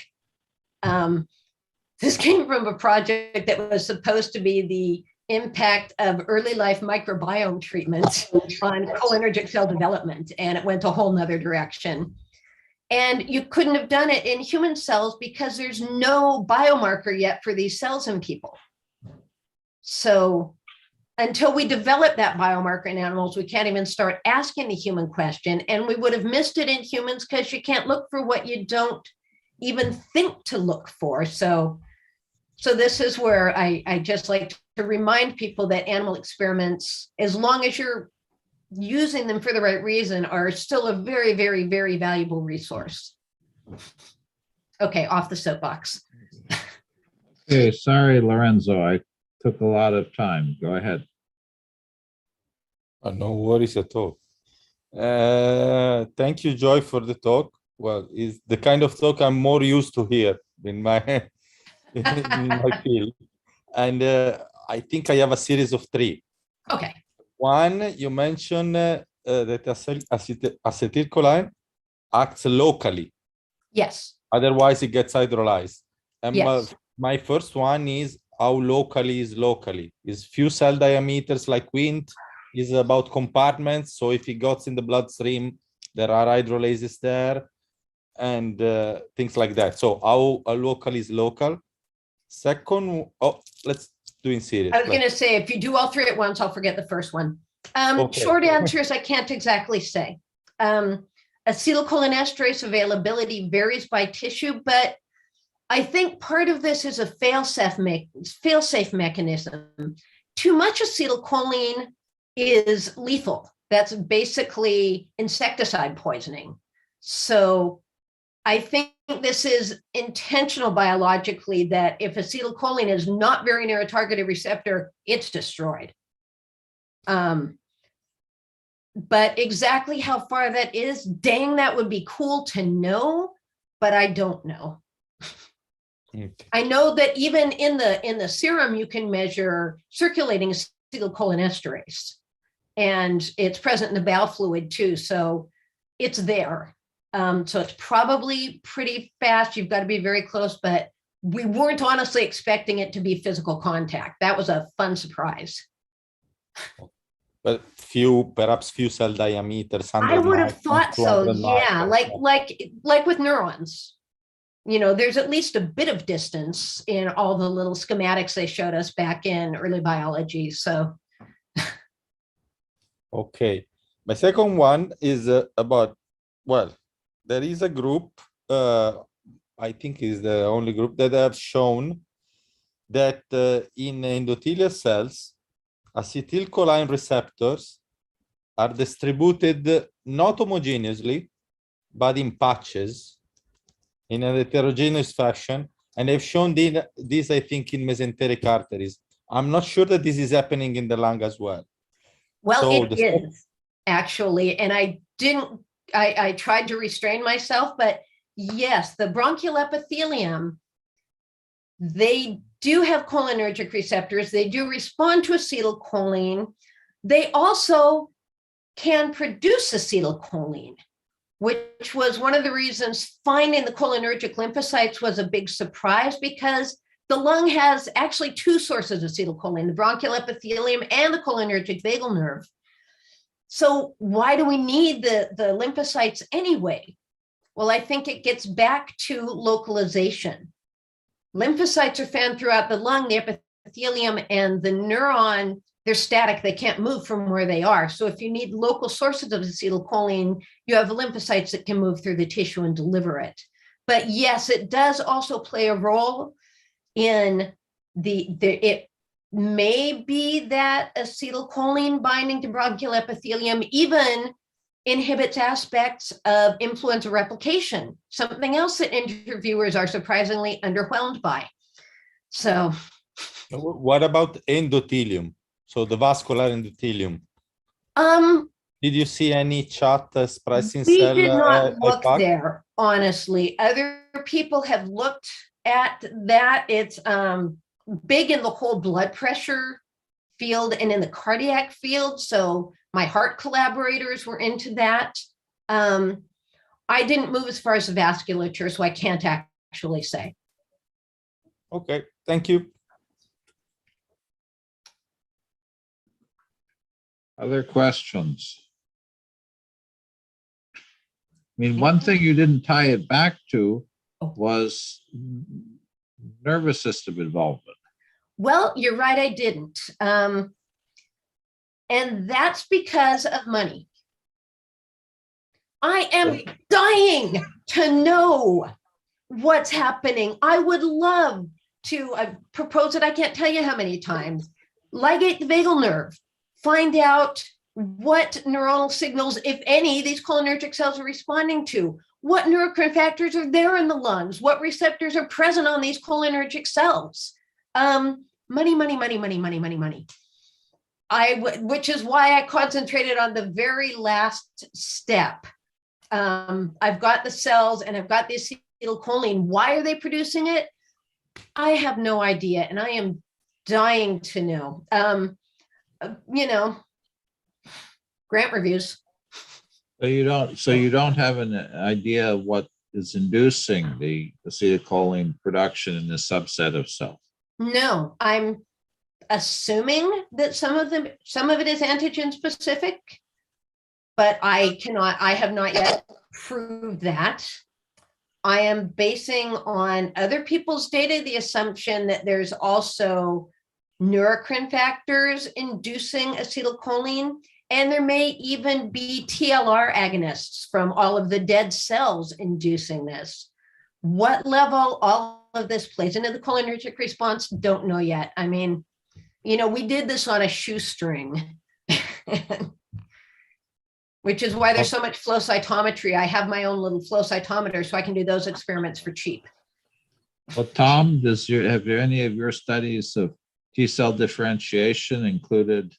This came from a project that was supposed to be the impact of early life microbiome treatment on cholinergic cell development, and it went a whole nother direction. And you couldn't have done it in human cells because there's no biomarker yet for these cells in people. So until we develop that biomarker in animals, we can't even start asking the human question. And we would have missed it in humans because you can't look for what you don't even think to look for. So this is where I just like to remind people that animal experiments, as long as you're using them for the right reason, are still a very, very, very valuable resource. Okay, off the soapbox. Okay, sorry, Lorenzo, I took a lot of time. Go ahead. No worries at all. Thank you, Joy, for the talk. Well, it's the kind of talk I'm more used to here in my in my field. And I think I have a series of three. Okay. One, you mentioned that acetylcholine acts locally. Yes. Otherwise, it gets hydrolyzed. And Yes. my first one is how locally is locally. Is few cell diameters like wind, is about compartments. So if it goes in the bloodstream, there are hydrolases there and things like that. So how local is local. Second, let's do in series. I was going to say, if you do all three at once, I'll forget the first one. Okay. Short answer is I can't exactly say. Acetylcholinesterase availability varies by tissue, but I think part of this is a fail-safe mechanism. Too much acetylcholine is lethal. That's basically insecticide poisoning. So I think this is intentional biologically, that if acetylcholine is not very near a targeted receptor, it's destroyed. But exactly how far that is, dang, that would be cool to know, but I don't know. Okay. I know that even in the serum, you can measure circulating acetylcholinesterase, and it's present in the bowel fluid too. So it's there. So it's probably pretty fast. You've got to be very close, but we weren't honestly expecting it to be physical contact. That was a fun surprise. But perhaps few cell diameters. I would have thought so. 200 Yeah, microns. like with neurons. You know, there's at least a bit of distance in all the little schematics they showed us back in early biology. So, okay. My second one is about, well, there is a group, I think is the only group that have shown that in endothelial cells, acetylcholine receptors are distributed not homogeneously, but in patches in a heterogeneous fashion. And they've shown this, I think, in mesenteric arteries. I'm not sure that this is happening in the lung as well. well, So it is actually, and I tried to restrain myself, but yes, the bronchial epithelium, they do have cholinergic receptors. They do respond to acetylcholine. They also can produce acetylcholine, which was one of the reasons finding the cholinergic lymphocytes was a big surprise, because the lung has actually two sources of acetylcholine, the bronchial epithelium and the cholinergic vagal nerve. So why do we need the lymphocytes anyway? Well, I think it gets back to localization. Lymphocytes are found throughout the lung, the epithelium, and the neuron, they're static. They can't move from where they are. So if you need local sources of acetylcholine, you have lymphocytes that can move through the tissue and deliver it. But yes, it does also play a role. in it may be that acetylcholine binding to bronchial epithelium even inhibits aspects of influenza replication, something else that interviewers are surprisingly underwhelmed by. So What about endothelium? So the vascular endothelium. Did you see any chart expressing we cell did not look impact? there, honestly. Other people have looked at that. It's big in the whole blood pressure field and in the cardiac field. So my heart collaborators were into that. I didn't move as far as the vasculature, so I can't actually say. Okay, thank you. Other questions? I mean, one thing you didn't tie it back to was nervous system involvement. Well, you're right, I didn't. And that's because of money. I am dying to know what's happening. I would love to propose it. I can't tell you how many times. Ligate the vagal nerve, find out what neuronal signals, if any, these cholinergic cells are responding to. What neurocrine factors are there in the lungs? What receptors are present on these cholinergic cells? Money, money, money, money, money, money, money. Which is why I concentrated on the very last step. I've got the cells and I've got the acetylcholine. Why are they producing it? I have no idea, and I am dying to know. Grant reviews. So you don't have an idea of what is inducing the acetylcholine production in this subset of cells? No, I'm assuming that some of it is antigen specific, but I have not yet proved that. I am basing on other people's data the assumption that there's also neurocrine factors inducing acetylcholine, and there may even be TLR agonists from all of the dead cells inducing this. What level all of this plays into the cholinergic response, don't know yet. I mean, we did this on a shoestring, which is why there's so much flow cytometry. I have my own little flow cytometer, so I can do those experiments for cheap. Well, Tom, have there any of your studies of T cell differentiation included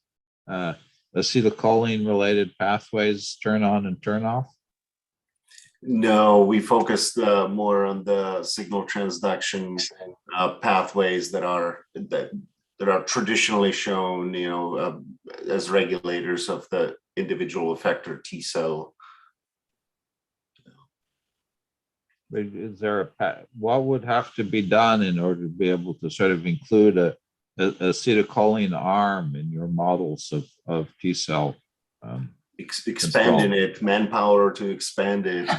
acetylcholine related pathways, turn on and turn off? No, we focused more on the signal transduction pathways that are traditionally shown, as regulators of the individual effector T cell. Is there what would have to be done in order to be able to sort of include a acetylcholine arm in your models of T cell? Expanding it, manpower to expand it.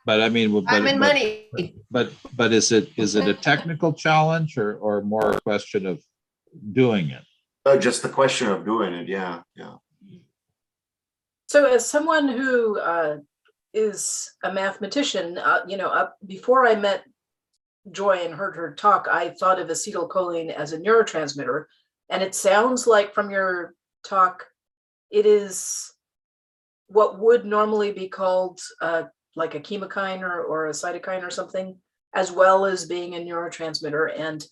But I mean, I'm in money. But is it a technical challenge or more a question of doing it? Just the question of doing it, yeah. So as someone who is a mathematician, before I met Joy and heard her talk, I thought of acetylcholine as a neurotransmitter. And it sounds like from your talk, it is what would normally be called like a chemokine or a cytokine or something, as well as being a neurotransmitter. And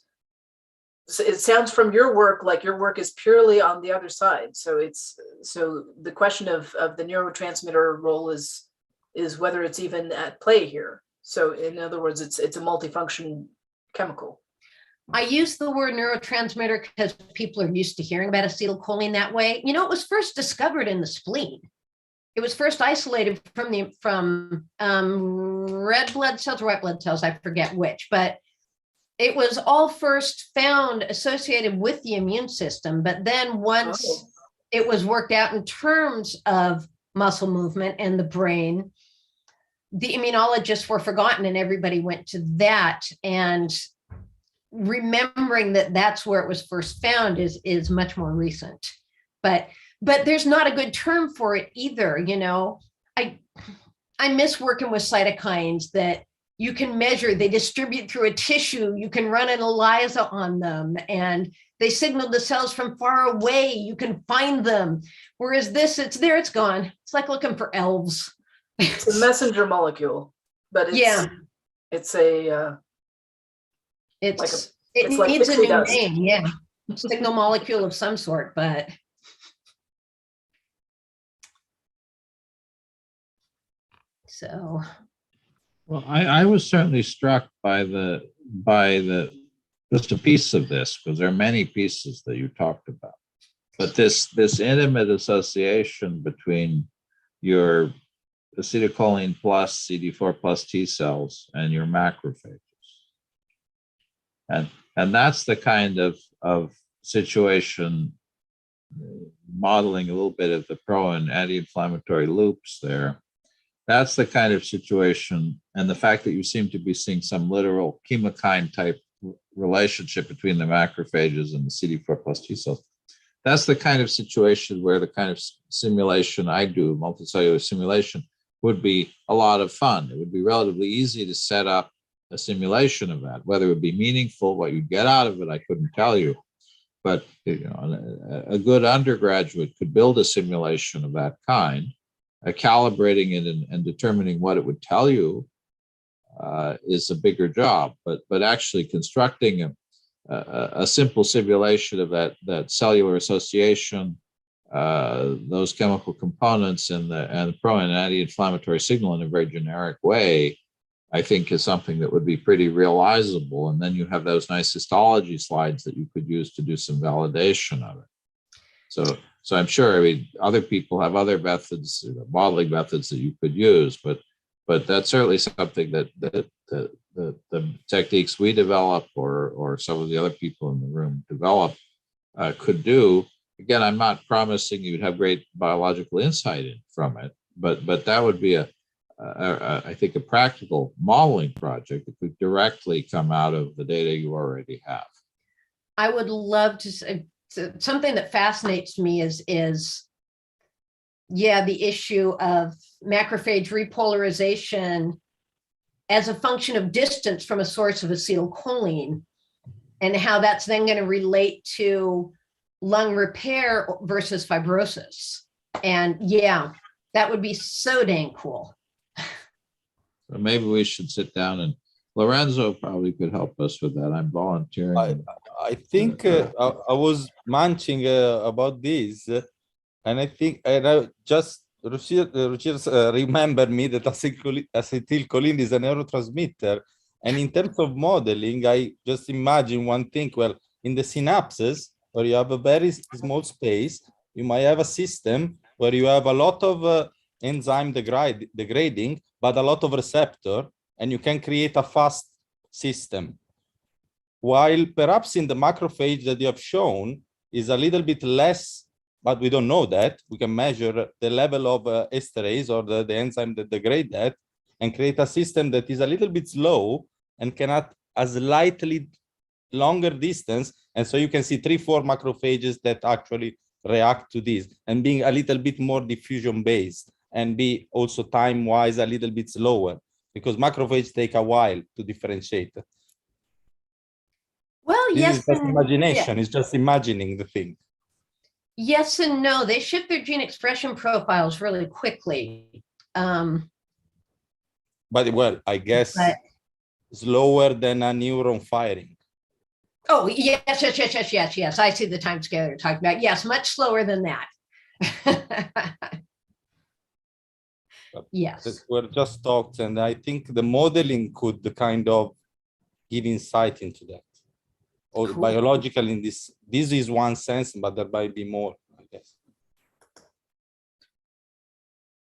so it sounds from your work like your work is purely on the other side. So the question of the neurotransmitter role is whether it's even at play here. So in other words, it's a multifunction chemical. I use the word neurotransmitter because people are used to hearing about acetylcholine that way. It was first discovered in the spleen. It was first isolated from red blood cells or white blood cells, I forget which, but it was all first found associated with the immune system. But then once it was worked out in terms of muscle movement and the brain, the immunologists were forgotten and everybody went to that. And remembering that that's where it was first found is much more recent. But there's not a good term for it either. I miss working with cytokines that you can measure, they distribute through a tissue, you can run an ELISA on them, and they signal the cells from far away, you can find them. Whereas this, it's there, it's gone. It's like looking for elves. It's a messenger molecule, but it's Yeah. it's a It's like it it's like needs a pixie new dust. name, yeah. Signal molecule of some sort, but so Well, I was certainly struck by just a piece of this, because there are many pieces that you talked about. But this intimate association between your acetylcholine plus CD4 plus T cells and your macrophages. And that's the kind of situation, modeling a little bit of the pro and anti-inflammatory loops there. That's the kind of situation, and the fact that you seem to be seeing some literal chemokine type relationship between the macrophages and the CD4 plus T cells. That's the kind of situation where the kind of simulation I do, multicellular simulation, would be a lot of fun. It would be relatively easy to set up a simulation of that. Whether it would be meaningful, what you'd get out of it, I couldn't tell you. But a good undergraduate could build a simulation of that kind. Calibrating it and determining what it would tell you is a bigger job. But actually constructing a simple simulation of that cellular association, those chemical components, and the pro and anti-inflammatory signal in a very generic way, I think is something that would be pretty realizable. And then you have those nice histology slides that you could use to do some validation of it. So I'm sure, other people have other methods, modeling methods that you could use, but that's certainly something that the techniques we develop or some of the other people in the room develop could do. Again, I'm not promising you'd have great biological insight from it, but that would be I think a practical modeling project that could directly come out of the data you already have. I would love to say, something that fascinates me is the issue of macrophage repolarization as a function of distance from a source of acetylcholine, and how that's then going to relate to lung repair versus fibrosis. And that would be so dang cool. So maybe we should sit down, and Lorenzo probably could help us with that. I'm volunteering. I think I was munching about this, and I think, and I just remember me that acetylcholine is a neurotransmitter. And in terms of modeling, I just imagine one thing, well, in the synapses, where you have a very small space, you might have a system where you have a lot of enzyme degrading, but a lot of receptor, and you can create a fast system. While perhaps in the macrophage that you have shown is a little bit less, but we don't know that. We can measure the level of esterase or the enzyme that degrade that, and create a system that is a little bit slow and can at a slightly longer distance. And so you can see 3-4 macrophages that actually react to this, and being a little bit more diffusion based, and be also time-wise a little bit slower, because macrophages take a while to differentiate. Well, This yes, is just imagination. It's just imagining the thing. Yes and no. They shift their gene expression profiles really quickly. But well, I guess slower than a neuron firing. Oh, yes. I see the time scale you're talking about. Yes, much slower than that. Yes. We're just talks, and I think the modeling could kind of give insight into that. Or Cool. Biological in this is one sense, but there might be more, I guess.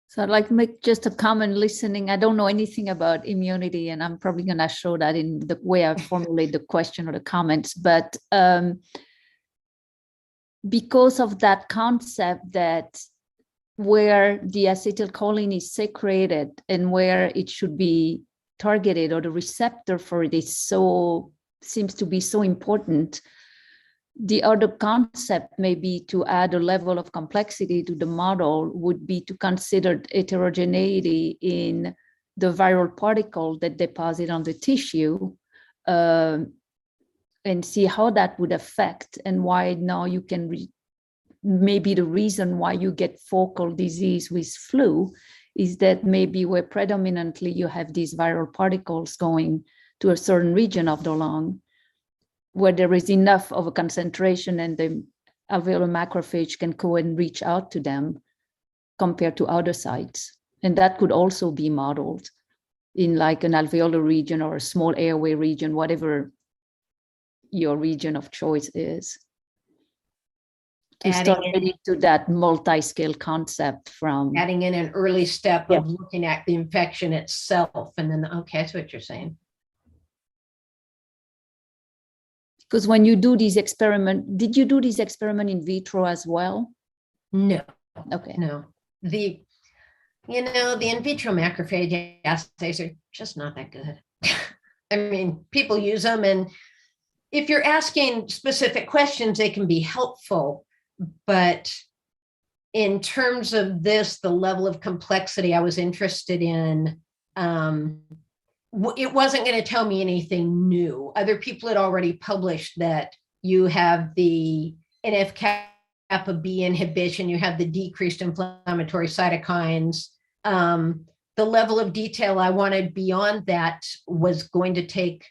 So I'd like to make just a comment listening. I don't know anything about immunity, and I'm probably going to show that in the way I formulate the question or the comments. But because of that concept that where the acetylcholine is secreted and where it should be targeted, or the receptor for it is seems to be so important, the other concept maybe to add a level of complexity to the model would be to consider heterogeneity in the viral particle that deposit on the tissue, and see how that would affect, and why now you can maybe the reason why you get focal disease with flu is that maybe where predominantly you have these viral particles going to a certain region of the lung, where there is enough of a concentration and the alveolar macrophage can go and reach out to them compared to other sites. And that could also be modeled in like an alveolar region or a small airway region, whatever your region of choice is. To start getting to that multi-scale concept from adding in an early step of looking at the infection itself, and then, okay, that's what you're saying. because when you do these experiment, did you do this experiment in vitro as well? No, Okay. no. The in vitro macrophage assays are just not that good. I mean, people use them, and if you're asking specific questions, they can be helpful. But in terms of this, the level of complexity I was interested in, it wasn't going to tell me anything new. Other people had already published that you have the NF-kappa B inhibition, you have the decreased inflammatory cytokines. The level of detail I wanted beyond that was going to take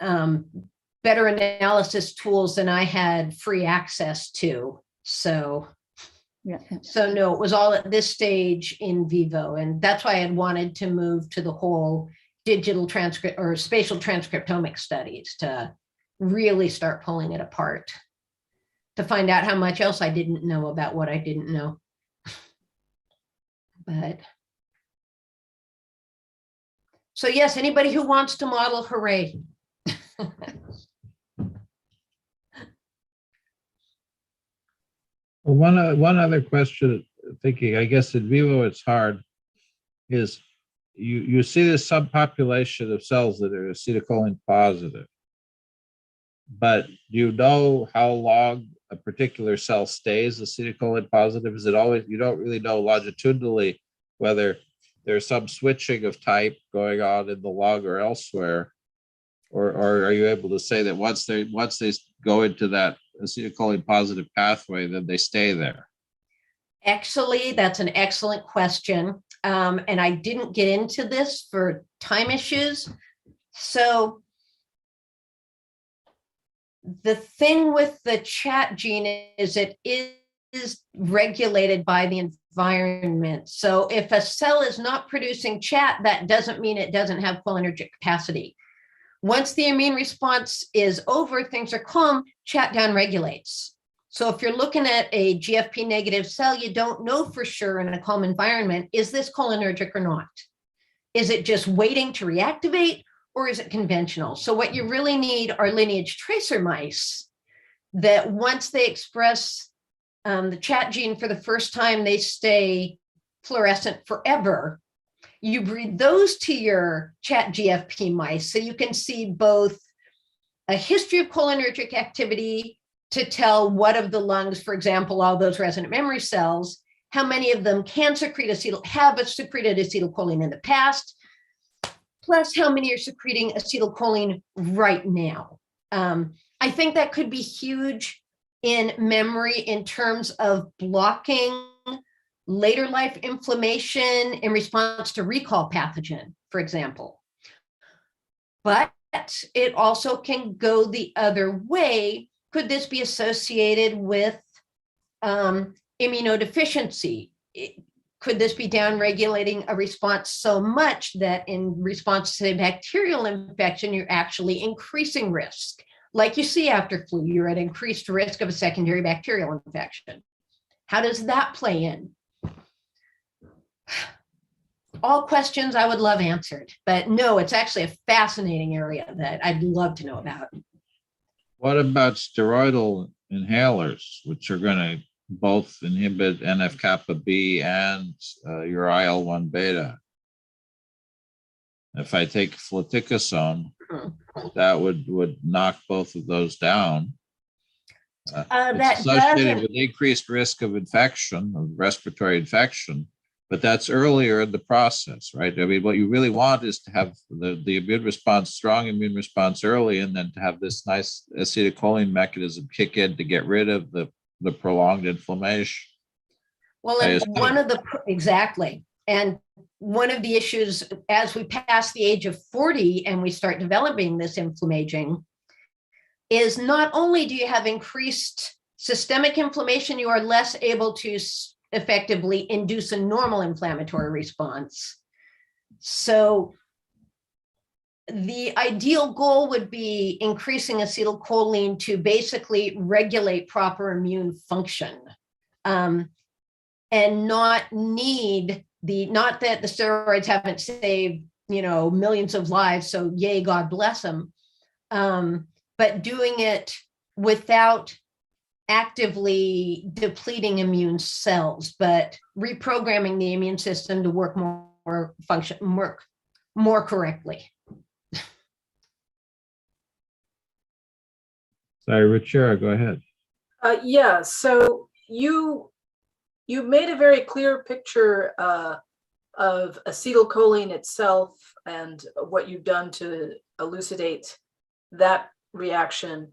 better analysis tools than I had free access to. So no, it was all at this stage in vivo. And that's why I had wanted to move to the whole digital transcript or spatial transcriptomic studies to really start pulling it apart, to find out how much else I didn't know about what I didn't know. But so yes, anybody who wants to model, hooray. Well, one other question, thinking, I guess in vivo it's hard, is you see this subpopulation of cells that are acetylcholine positive, but do you know how long a particular cell stays acetylcholine positive? Is it always, you don't really know longitudinally whether there's some switching of type going on in the lung or elsewhere, or are you able to say that once they go into that acetylcholine positive pathway, then they stay there? Actually, that's an excellent question. And I didn't get into this for time issues. So the thing with the chat gene is it is regulated by the environment. So if a cell is not producing chat, that doesn't mean it doesn't have cholinergic capacity. Once the immune response is over, things are calm, chat down regulates. So if you're looking at a GFP negative cell, you don't know for sure in a calm environment, is this cholinergic or not? Is it just waiting to reactivate, or is it conventional? So what you really need are lineage tracer mice that once they express the chat gene for the first time, they stay fluorescent forever. You breed those to your chat GFP mice so you can see both a history of cholinergic activity to tell what of the lungs, for example, all those resonant memory cells, how many of them can secreted acetylcholine in the past, plus how many are secreting acetylcholine right now. I think that could be huge in memory in terms of blocking later life inflammation in response to recall pathogen, for example. But it also can go the other way. Could this be associated with immunodeficiency? Could this be downregulating a response so much that in response to a bacterial infection, you're actually increasing risk? Like you see after flu, you're at increased risk of a secondary bacterial infection. How does that play in? All questions I would love answered, but no, it's actually a fascinating area that I'd love to know about. What about steroidal inhalers, which are going to both inhibit NF-kappa B and your IL-1 beta? If I take fluticasone, that would knock both of those down. It's associated with increased risk of infection, of respiratory infection, But that's earlier in the process, right? I mean, what you really want is to have the immune response, strong immune response early, and then to have this nice acetylcholine mechanism kick in to get rid of the prolonged inflammation. Well, and exactly. And one of the issues as we pass the age of 40 and we start developing this inflammaging is not only do you have increased systemic inflammation, you are less able to effectively induce a normal inflammatory response. So the ideal goal would be increasing acetylcholine to basically regulate proper immune function, and not that the steroids haven't saved, millions of lives, so yay, God bless them, but doing it without actively depleting immune cells, but reprogramming the immune system to work more correctly. Sorry, Richard, go ahead. Yeah, so you made a very clear picture of acetylcholine itself and what you've done to elucidate that reaction,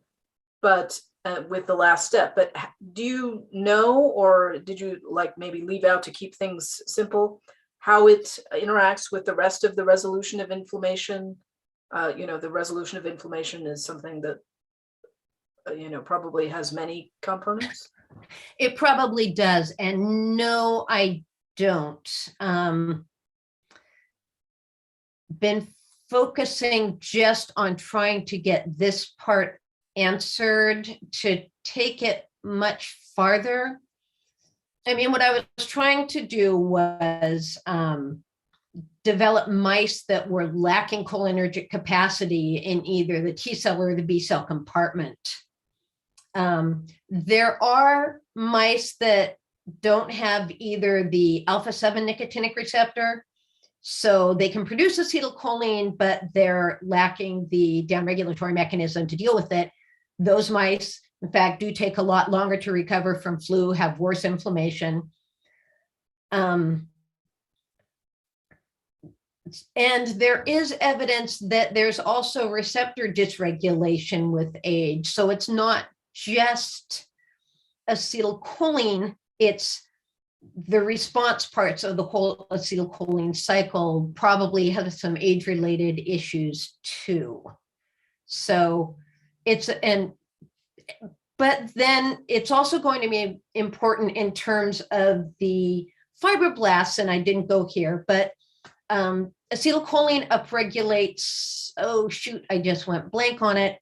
but with the last step. But do you know, or did you maybe leave out to keep things simple, how it interacts with the rest of the resolution of inflammation? The resolution of inflammation is something that probably has many components. It probably does. And no, I don't. Been focusing just on trying to get this part answered. To take it much farther, I mean, what I was trying to do was develop mice that were lacking cholinergic capacity in either the T cell or the B cell compartment. There are mice that don't have either the alpha-7 nicotinic receptor, so they can produce acetylcholine, but they're lacking the downregulatory mechanism to deal with it. Those mice, in fact, do take a lot longer to recover from flu, have worse inflammation. And there is evidence that there's also receptor dysregulation with age. So it's not just acetylcholine, it's the response parts of the whole acetylcholine cycle probably have some age-related issues too. So but then it's also going to be important in terms of the fibroblasts, and I didn't go here, but acetylcholine upregulates, oh shoot, I just went blank on it,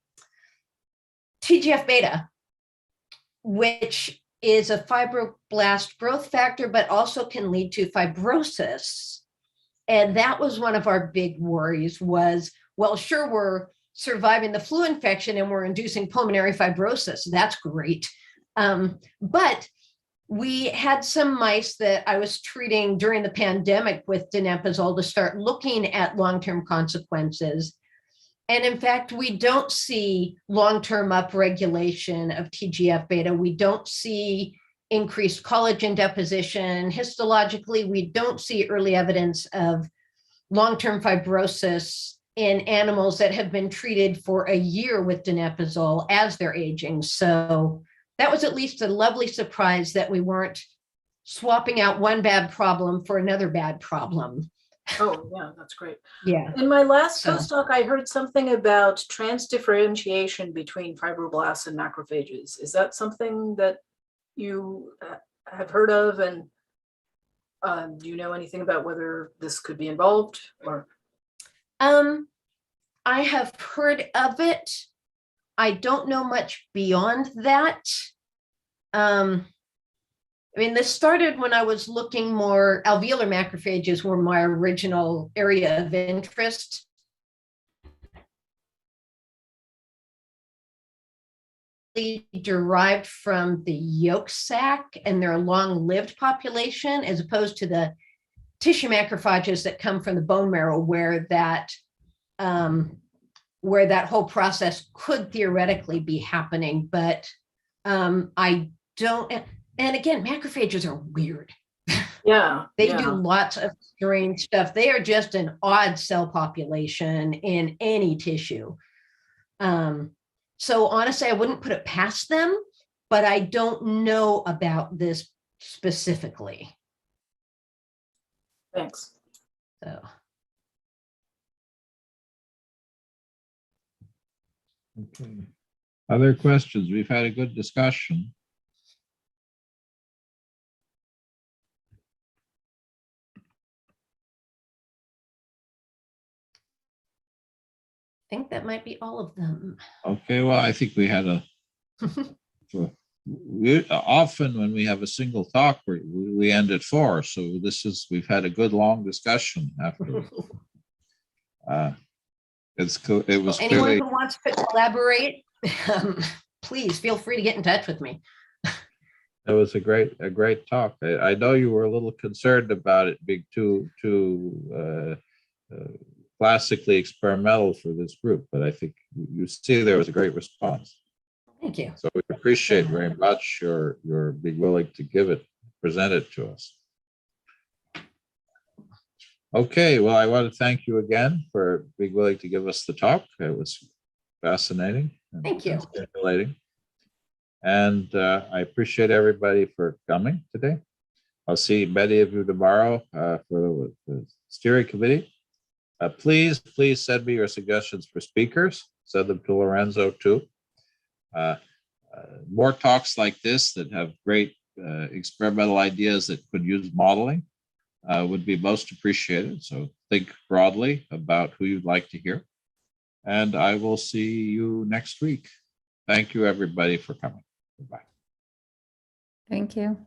TGF-beta, which is a fibroblast growth factor, but also can lead to fibrosis. And that was one of our big worries was, well, sure, we're surviving the flu infection and we're inducing pulmonary fibrosis. That's great. But we had some mice that I was treating during the pandemic with donepezil to start looking at long-term consequences. And in fact, we don't see long-term upregulation of TGF-beta. We don't see increased collagen deposition. Histologically, we don't see early evidence of long-term fibrosis in animals that have been treated for a year with donepezil as they're aging. So that was at least a lovely surprise that we weren't swapping out one bad problem for another bad problem. Oh, yeah, that's great. Yeah. In my last postdoc, I heard something about transdifferentiation between fibroblasts and macrophages. Is that something that you have heard of? And do you know anything about whether this could be involved or? I have heard of it. I don't know much beyond that. I mean, this started when I was looking more, alveolar macrophages were my original area of interest. Derived from the yolk sac, and they're a long-lived population, as opposed to the tissue macrophages that come from the bone marrow, where that whole process could theoretically be happening. But I don't. And again, macrophages are weird. Yeah. They yeah. do lots of strange stuff. They are just an odd cell population in any tissue. So honestly, I wouldn't put it past them, but I don't know about this specifically. Thanks. So Okay. Other questions? We've had a good discussion. I think that might be all of them. Okay, well, I think we had often when we have a single talk, we end at 4. So we've had a good long discussion after. It's cool. It was Anyone clearly, who wants to collaborate, please feel free to get in touch with me. it was a great talk. I know you were a little concerned about it being too classically experimental for this group, but I think you see there was a great response. Thank you. So we appreciate very much your being willing to present it to us. Okay, well, I want to thank you again for being willing to give us the talk. It was fascinating. Thank you. And stimulating. And I appreciate everybody for coming today. I'll see many of you tomorrow for the steering committee. Please send me your suggestions for speakers. Send them to Lorenzo too. More talks like this that have great experimental ideas that could use modeling would be most appreciated. So think broadly about who you'd like to hear. And I will see you next week. Thank you, everybody, for coming. Goodbye. Thank you.